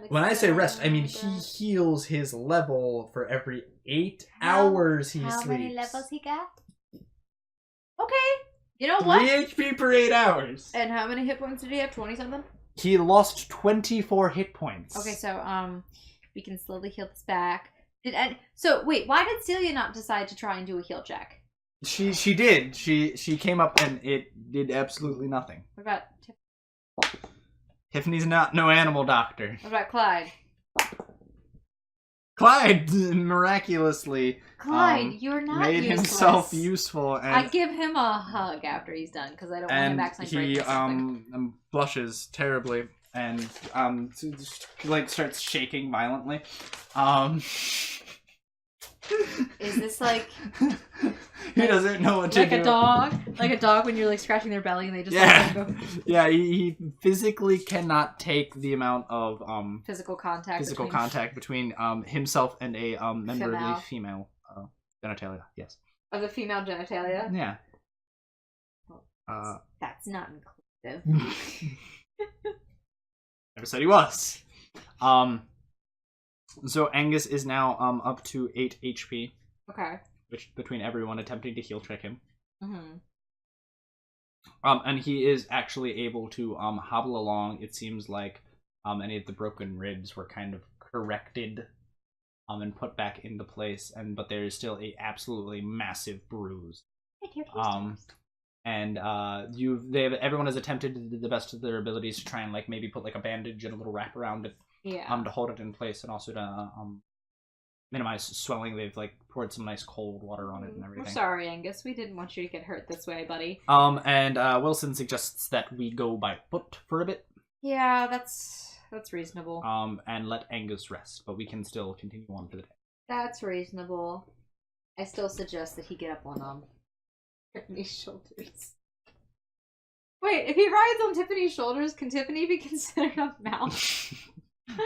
When I say rest, I mean he heals his level for every 8 hours he sleeps. How many levels he got? Okay, you know what? 3 HP per 8 hours. And how many hit points did he have? 20-something? He lost 24 hit points. Okay, so we can slowly heal this back. So wait, why did Celia not decide to try and do a heal check? She did. She came up and it did absolutely nothing. What about Tiffany? Tiffany's no animal doctor. What about Clyde? Clyde miraculously you're not made useless. Himself useful. And I give him a hug after he's done because I don't want him back. He blushes terribly and like starts shaking violently. Is this like he doesn't know what to do? Like a dog when you're like scratching their belly and they just go. Yeah, he physically cannot take the amount of physical contact between himself and a member of the female Genitalia, yes. Of the female genitalia? Yeah. That's not inclusive. Never said he was. So Angus is now up to 8 HP. Okay. Which between everyone attempting to heal trick him. Mm-hmm. And he is actually able to hobble along. It seems like any of the broken ribs were kind of corrected and put back into place, but there is still a absolutely massive bruise. And everyone has attempted to do the best of their abilities to try and like maybe put like a bandage and a little wrap around it, to hold it in place, and also to minimize swelling. They've like poured some nice cold water on it and everything. We're sorry, Angus. We didn't want you to get hurt this way, buddy. And Wilson suggests that we go by foot for a bit. Yeah, that's reasonable. And let Angus rest, but we can still continue on for the day. That's reasonable. I still suggest that he get up on Tiffany's shoulders. Wait, if he rides on Tiffany's shoulders, can Tiffany be considered a mount?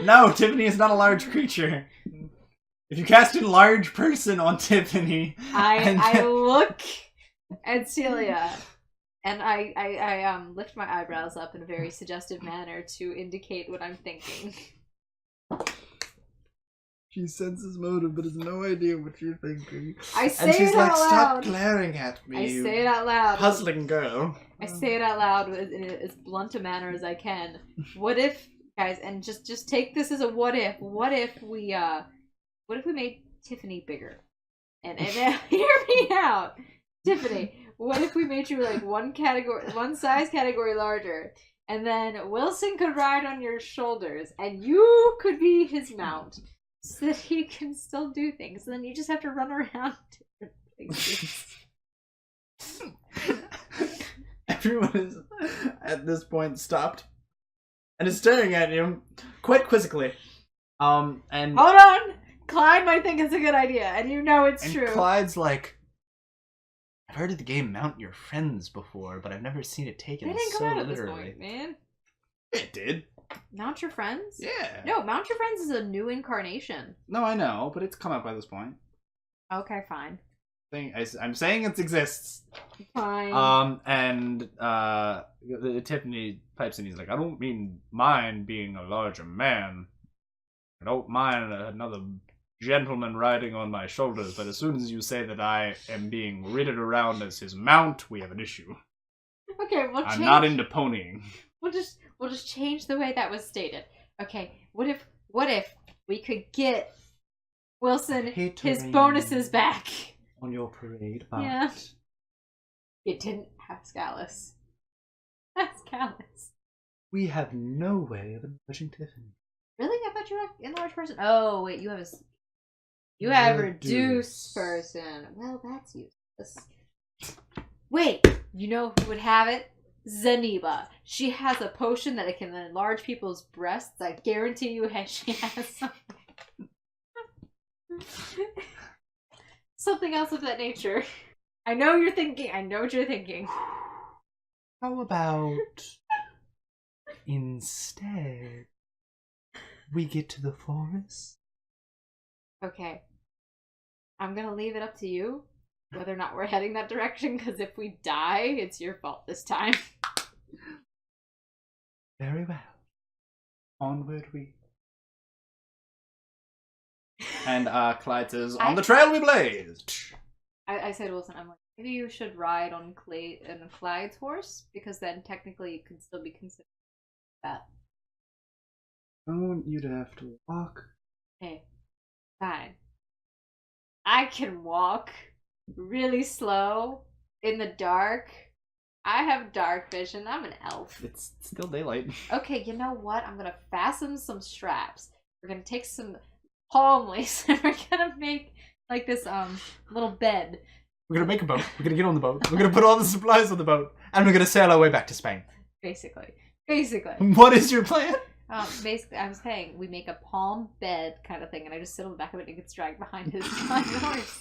No, Tiffany is not a large creature. If you cast a large person on Tiffany... I look at Celia, and I lift my eyebrows up in a very suggestive manner to indicate what I'm thinking. She senses motive, but has no idea what you're thinking. I say it out loud. Stop glaring at me. I say it out loud. Puzzling girl. I say it out loud in as blunt a manner as I can. What if, guys, and just take this as a what if. What if we made Tiffany bigger? And hear me out, Tiffany. What if we made you like one size category larger, and then Wilson could ride on your shoulders, and you could be his mount, so that he can still do things. And then you just have to run around different places. Everyone is at this point stopped and is staring at you quite quizzically. And hold on, Clyde might think it's a good idea, and you know it's true. Clyde's like, I've heard of the game Mount Your Friends before, but I've never seen it taken so literally. At this point, man. It did. Mount Your Friends? Yeah. No, Mount Your Friends is a new incarnation. No, I know, but it's come out by this point. Okay, fine. I'm saying it exists. Fine. And Tiffany pipes in. He's like, I don't mind being a larger man. I don't mind another gentleman riding on my shoulders, but as soon as you say that I am being ridden around as his mount, we have an issue. Okay, I'm not into ponying. We'll just change the way that was stated. Okay, what if we could get Wilson his bonuses back? On your parade, but... Yeah. It didn't have Scalus. That's Scalus. We have no way of enlarging Tiffany. Really? I thought you had enlarged person. Oh, wait, you have reduced person. Well, that's useless. Wait, you know who would have it? Zaniba. She has a potion that it can enlarge people's breasts. I guarantee you she has something. Something else of that nature. I know what you're thinking. How about instead we get to the forest? Okay. I'm gonna leave it up to you whether or not we're heading that direction, because if we die, it's your fault this time. Very well. Onward we... And Clyde says, on the trail we blazed! I said, Wilson, I'm like, maybe you should ride on Clyde's horse, because then technically it can still be considered that. Don't you'd have to walk. Hey, fine. I can walk really slow in the dark. I have dark vision. I'm an elf. It's still daylight. Okay, you know what? I'm gonna fasten some straps. We're gonna take some palm lace and we're gonna make like this little bed. We're gonna make a boat. We're gonna get on the boat. We're gonna put all the supplies on the boat, and we're gonna sail our way back to Spain. Basically. What is your plan? Basically, I was saying we make a palm bed kind of thing, and I just sit on the back of it and it gets dragged behind his horse.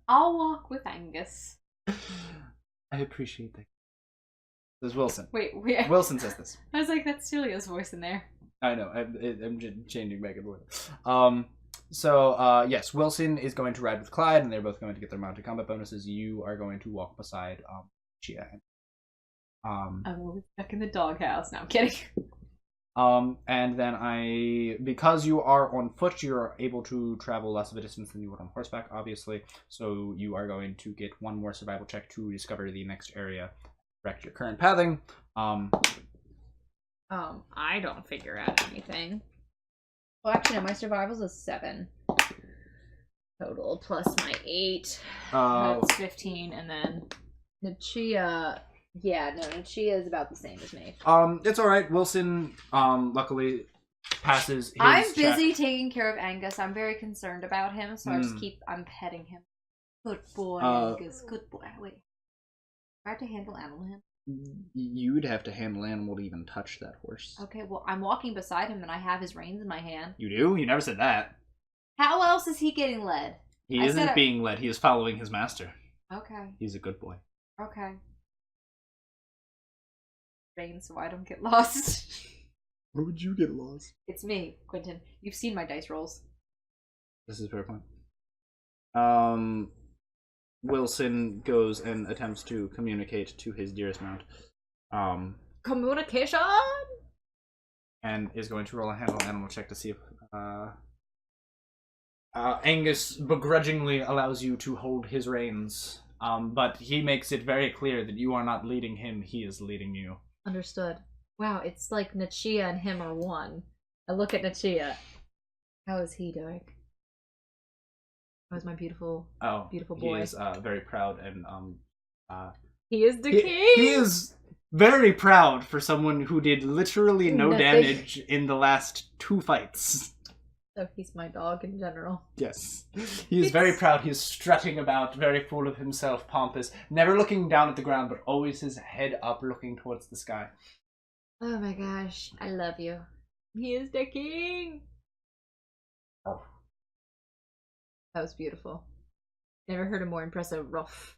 I'll walk with Angus. I appreciate that. There's Wilson. Wait. Wilson says this. I was like, that's Celia's voice in there. I know. I'm just changing back and forth. So, yes, Wilson is going to ride with Clyde, and they're both going to get their mounted combat bonuses. You are going to walk beside Chia. I will be stuck in the doghouse. No, I'm kidding. And then because you are on foot, you're able to travel less of a distance than you would on horseback, obviously. So you are going to get one more survival check to discover the next area, correct your current pathing. I don't figure out anything. Well, actually, no, my survival's a 7 total plus my 8. That's 15, and then Nachia. Yeah, no, Nachia is about the same as me. It's all right. Wilson, luckily, passes. His I'm check. busy taking care of Angus. I'm very concerned about him, so I'm petting him. Good boy, Angus. Good boy. Wait, I have to handle him. You'd have to handle animal to even touch that horse. Okay, well, I'm walking beside him and I have his reins in my hand. You do? You never said that. How else is he getting led? He isn't being led. He is following his master. Okay. He's a good boy. Okay. Reins, so I don't get lost. Where would you get lost? It's me, Quentin. You've seen my dice rolls. This is a fair point. Wilson goes and attempts to communicate to his dearest mount. Communication! And is going to roll a handle animal check to see if Angus begrudgingly allows you to hold his reins. But he makes it very clear that you are not leading him, he is leading you. Understood. Wow, it's like Nachia and him are one. I look at Nachia. How is he doing? How's my beautiful boy? He is very proud and he is the king! He is very proud for someone who did literally no damage in the last 2 fights. So he's my dog in general. Yes. He is very proud. He is strutting about, very full of himself, pompous, never looking down at the ground, but always his head up, looking towards the sky. Oh my gosh, I love you. He is the king! Oh. That was beautiful. Never heard a more impressive ruff.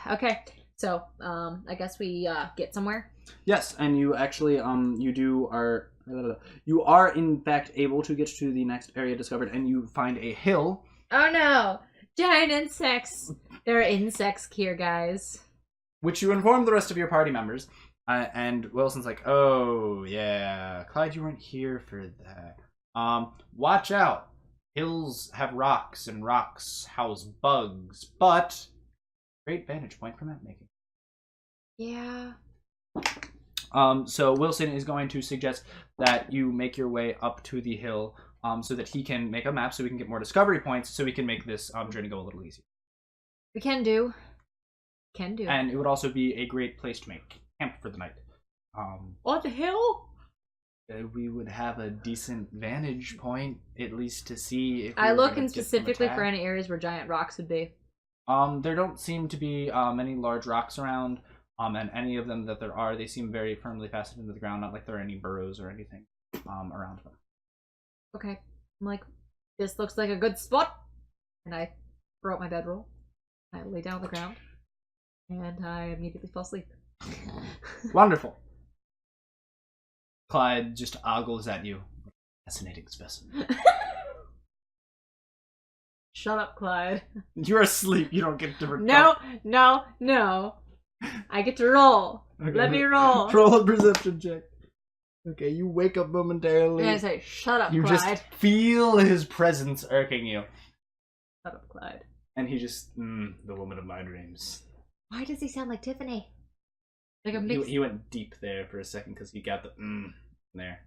Okay, so, I guess we, get somewhere? Yes, and you actually, you are in fact able to get to the next area discovered, and you find a hill. Oh no! Giant insects! There are insects here, guys. Which you inform the rest of your party members, and Wilson's like, oh, yeah, Clyde, you weren't here for that. Watch out. Hills have rocks, and rocks house bugs, but great vantage point for map making. Yeah. So Wilson is going to suggest that you make your way up to the hill, so that he can make a map, so we can get more discovery points, so we can make this journey go a little easier. We can do. And it would also be a great place to make camp for the night. On the hill? We would have a decent vantage point, at least to see if I looking specifically for any areas where giant rocks would be. There don't seem to be many large rocks around, and any of them that there are, they seem very firmly fastened into the ground, not like there are any burrows or anything around them. Okay. I'm like, this looks like a good spot. And I throw out my bedroll. I lay down on the ground. And I immediately fall asleep. Wonderful. Clyde just ogles at you. Fascinating specimen. Shut up, Clyde. You're asleep. You don't get to recover. No. I get to roll. Okay. Let me roll. Roll a perception check. Okay, you wake up momentarily. And I say, shut up, You Clyde. just feel his presence irking you. Shut up, Clyde. And he just, the woman of my dreams. Why does he sound like Tiffany? Like a mix. He went deep there for a second because he got the there.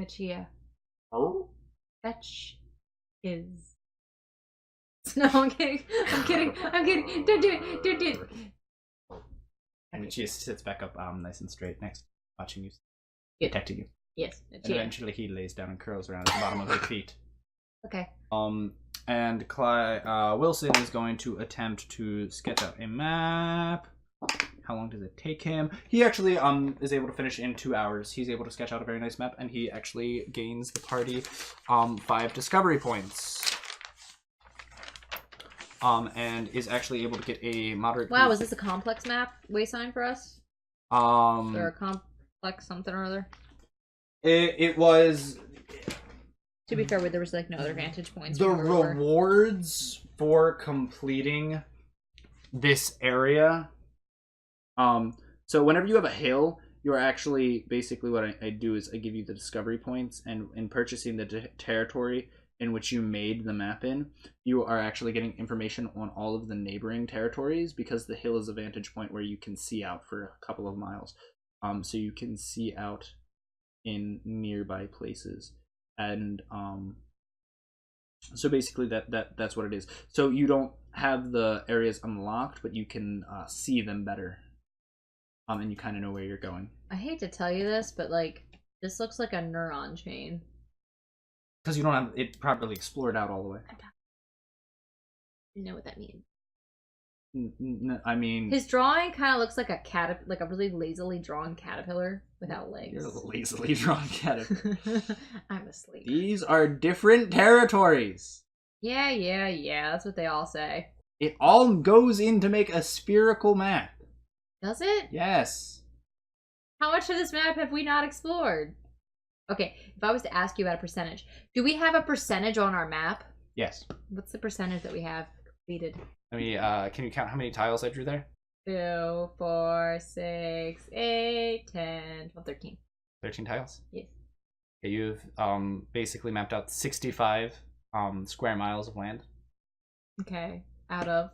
Nachia. Oh? Fetch is. No, I'm kidding. I'm kidding. Don't do it. And she sits back up nice and straight next, watching you, Yeah. protecting you. Yes, And Nachia. eventually he lays down and curls around at the bottom of your feet. Okay. And Wilson is going to attempt to sketch out a map. How long does it take him? He actually is able to finish in 2 hours. He's able to sketch out a very nice map, and he actually gains the party 5 discovery points. And is actually able to get a moderate. Wow, is this a complex map waysign for us? Or a complex something or other? It was. To be fair, there was like no other vantage points. The rewards for completing this area. So whenever you have a hill, you're actually basically what I do is I give you the discovery points, and in purchasing the territory in which you made the map in, you are actually getting information on all of the neighboring territories, because the hill is a vantage point where you can see out for a couple of miles. So you can see out in nearby places, and so basically that's what it is. So you don't have the areas unlocked, but you can see them better, and you kind of know where you're going. I hate to tell you this, but like this looks like a neuron chain. Because you don't have it properly explored out all the way. You know what that means? I mean, his drawing kind of looks like like a really lazily drawn caterpillar without legs. You're a lazily drawn caterpillar. I'm asleep. These are different territories. Yeah. That's what they all say. It all goes in to make a spherical map. Does it? Yes. How much of this map have we not explored? Okay, if I was to ask you about a percentage, do we have a percentage on our map? Yes. What's the percentage that we have completed? I mean, can you count how many tiles I drew there? 2, 4, 6, 8, 10, 12, 13. 13 tiles? Yes. Okay, you've basically mapped out 65 square miles of land. Okay, out of?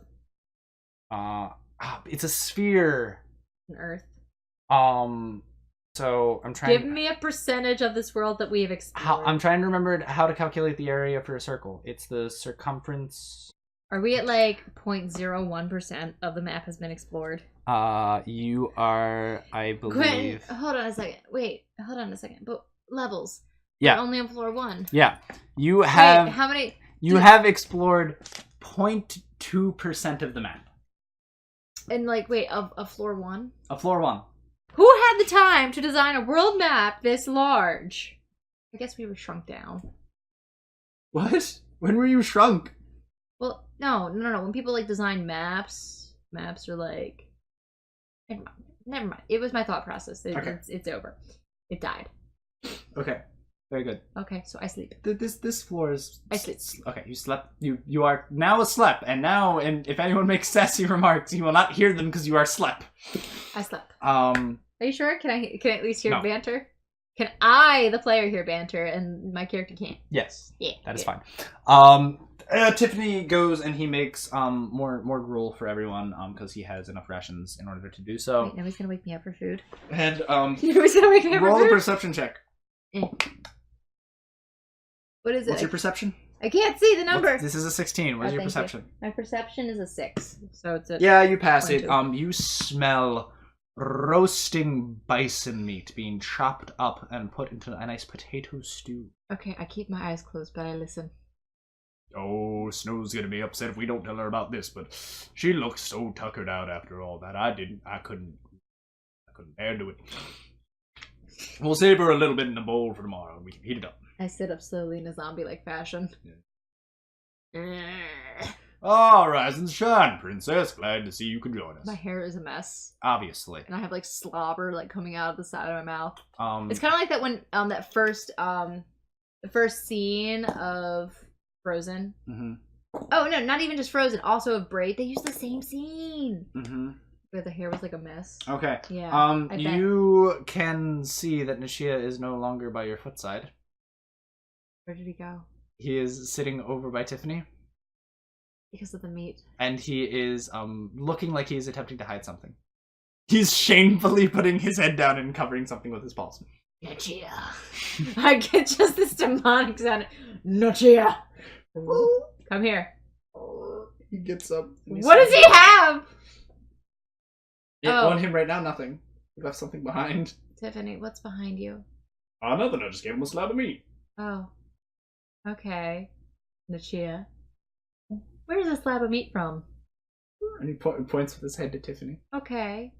It's a sphere. An Earth. So I'm trying. Give me a percentage of this world that we have explored. I'm trying to remember how to calculate the area for a circle. It's the circumference. Are we at like 0.01% of the map has been explored? You are, I believe. Quinn, hold on a second. Wait, hold on a second. But levels. Yeah. We're only on floor 1. Yeah. You have. Wait, how many? You have explored 0.2% of the map. And like, wait, of floor 1? Of floor 1. Who had the time to design a world map this large? I guess we were shrunk down. What? When were you shrunk? Well, no. When people like design maps are like... Never mind. It was my thought process. Okay. It's over. It died. Okay. Very good. Okay, so I sleep. This floor is... I sleep. Okay, you slept. You are now asleep, and if anyone makes sassy remarks, you will not hear them because you are asleep. I slept. Are you sure? Can I at least hear No. banter? Can I, the player, hear banter and my character can't? Yes. Yeah. That is fine. Tiffany goes and he makes more gruel for everyone because he has enough rations in order to do so. Wait, nobody's gonna wake me up for food. And Nobody's gonna wake me up roll for a food. perception check. What is it? What's your perception? I can't see the number. This is a 16. What is your thank you. perception? My perception is a 6, so it's a... Yeah, you pass it. 22. You smell roasting bison meat being chopped up and put into a nice potato stew. Okay, I keep my eyes closed, but I listen. Oh, Snow's gonna be upset if we don't tell her about this, but she looks so tuckered out after all that. I couldn't bear to it. We'll save her a little bit in the bowl for tomorrow and we can heat it up. I sit up slowly in a zombie-like fashion. Oh, rise and shine, princess. Glad to see you could join us. My hair is a mess. Obviously. And I have like slobber like coming out of the side of my mouth. It's It's kind of like that when that first the first scene of Frozen. Mm-hmm. Oh no, not even just Frozen, also of Braid. They used the same scene. Mm-hmm. Where the hair was like a mess. Okay. Yeah. I bet. You can see that Nishia is no longer by your footside. Where did he go? He is sitting over by Tiffany. Because of the meat. And he is looking like he's attempting to hide something. He's shamefully putting his head down and covering something with his paws. Nachia. I get just this demonic sound. Nachia. Come here. He gets up. What does he have? On him right now, nothing. He left something behind. Tiffany, what's behind you? Nothing. I just gave him a slab of meat. Oh. Okay. Nachia. Where's the slab of meat from? And he points with his head to Tiffany. Okay.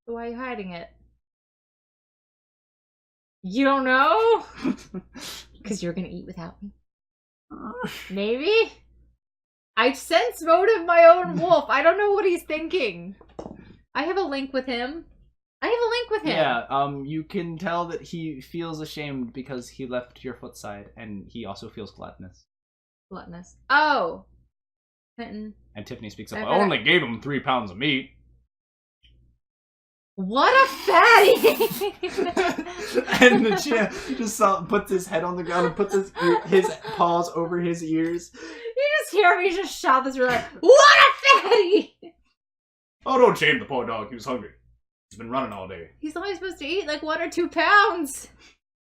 So why are you hiding it? You don't know? Because you're gonna eat without me. Maybe? I sense motive my own wolf. I don't know what he's thinking. I have a link with him. I have a link with him. Yeah, you can tell that he feels ashamed because he left your foot side, and he also feels gluttonous. Gluttonous. Oh. Quentin. And Tiffany speaks up, I only gave him 3 pounds of meat. What a fatty! And the GM just puts his head on the ground and puts his paws over his ears. You just hear me just shout this really, what a fatty! Oh, don't shame the poor dog. He was hungry. He's been running all day. He's only supposed to eat like 1 or 2 pounds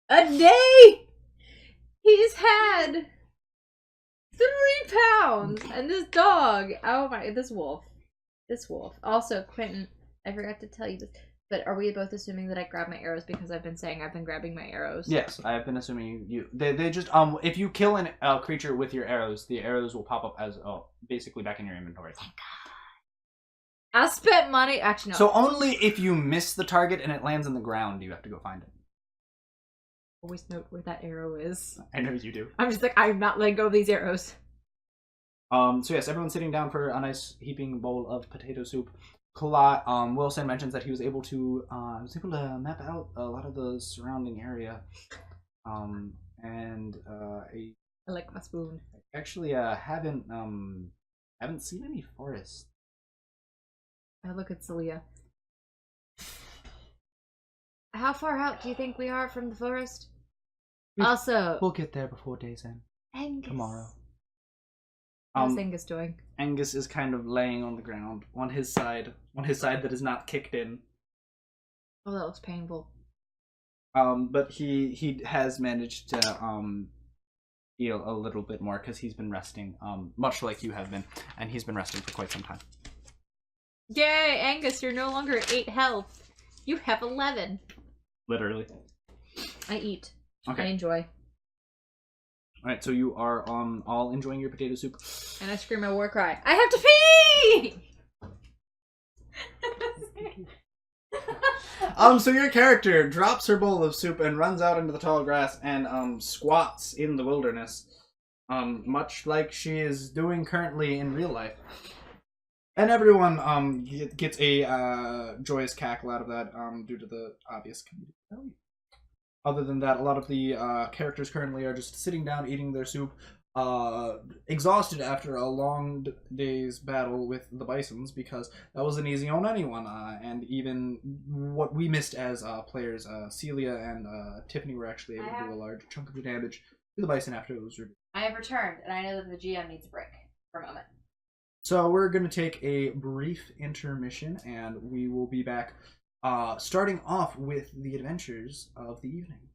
a day. He's had 3 pounds, and this dog. Oh my! This wolf. Also, Quentin. I forgot to tell you this, but are we both assuming that I grab my arrows because I've been saying I've been grabbing my arrows? Yes, I have been assuming you. They just if you kill a creature with your arrows, the arrows will pop up as basically back in your inventory. Thank God. I spent money. Actually, no. So only if you miss the target and it lands on the ground, do you have to go find it. Always note where that arrow is. I know you do. I'm just like, I'm not letting go of these arrows. So yes, everyone's sitting down for a nice heaping bowl of potato soup. Wilson mentions that he was able to map out a lot of the surrounding area. I like my spoon. Actually haven't seen any forest. I look at Celia. How far out do you think we are from the forest? We'll get there before day's end. Angus. Tomorrow. How's Angus doing? Angus is kind of laying on the ground on his side that is not kicked in. Oh, that looks painful. But he has managed to heal a little bit more because he's been resting, much like you have been, and he's been resting for quite some time. Yay, Angus! You're no longer at 8 health. You have 11. Literally. I eat. Okay. I enjoy. Alright, so you are all enjoying your potato soup. And I scream my war cry. I have to pee! So your character drops her bowl of soup and runs out into the tall grass and squats in the wilderness. Much like she is doing currently in real life. And everyone gets a joyous cackle out of that due to the obvious comedic value. Other than that, a lot of the characters currently are just sitting down, eating their soup, exhausted after a long day's battle with the bisons, because that wasn't easy on anyone. And even what we missed as players, Celia and Tiffany were actually able to do a large chunk of the damage to the bison after it was removed. I have returned, and I know that the GM needs a break for a moment. So we're going to take a brief intermission, and we will be back starting off with the adventures of the evening.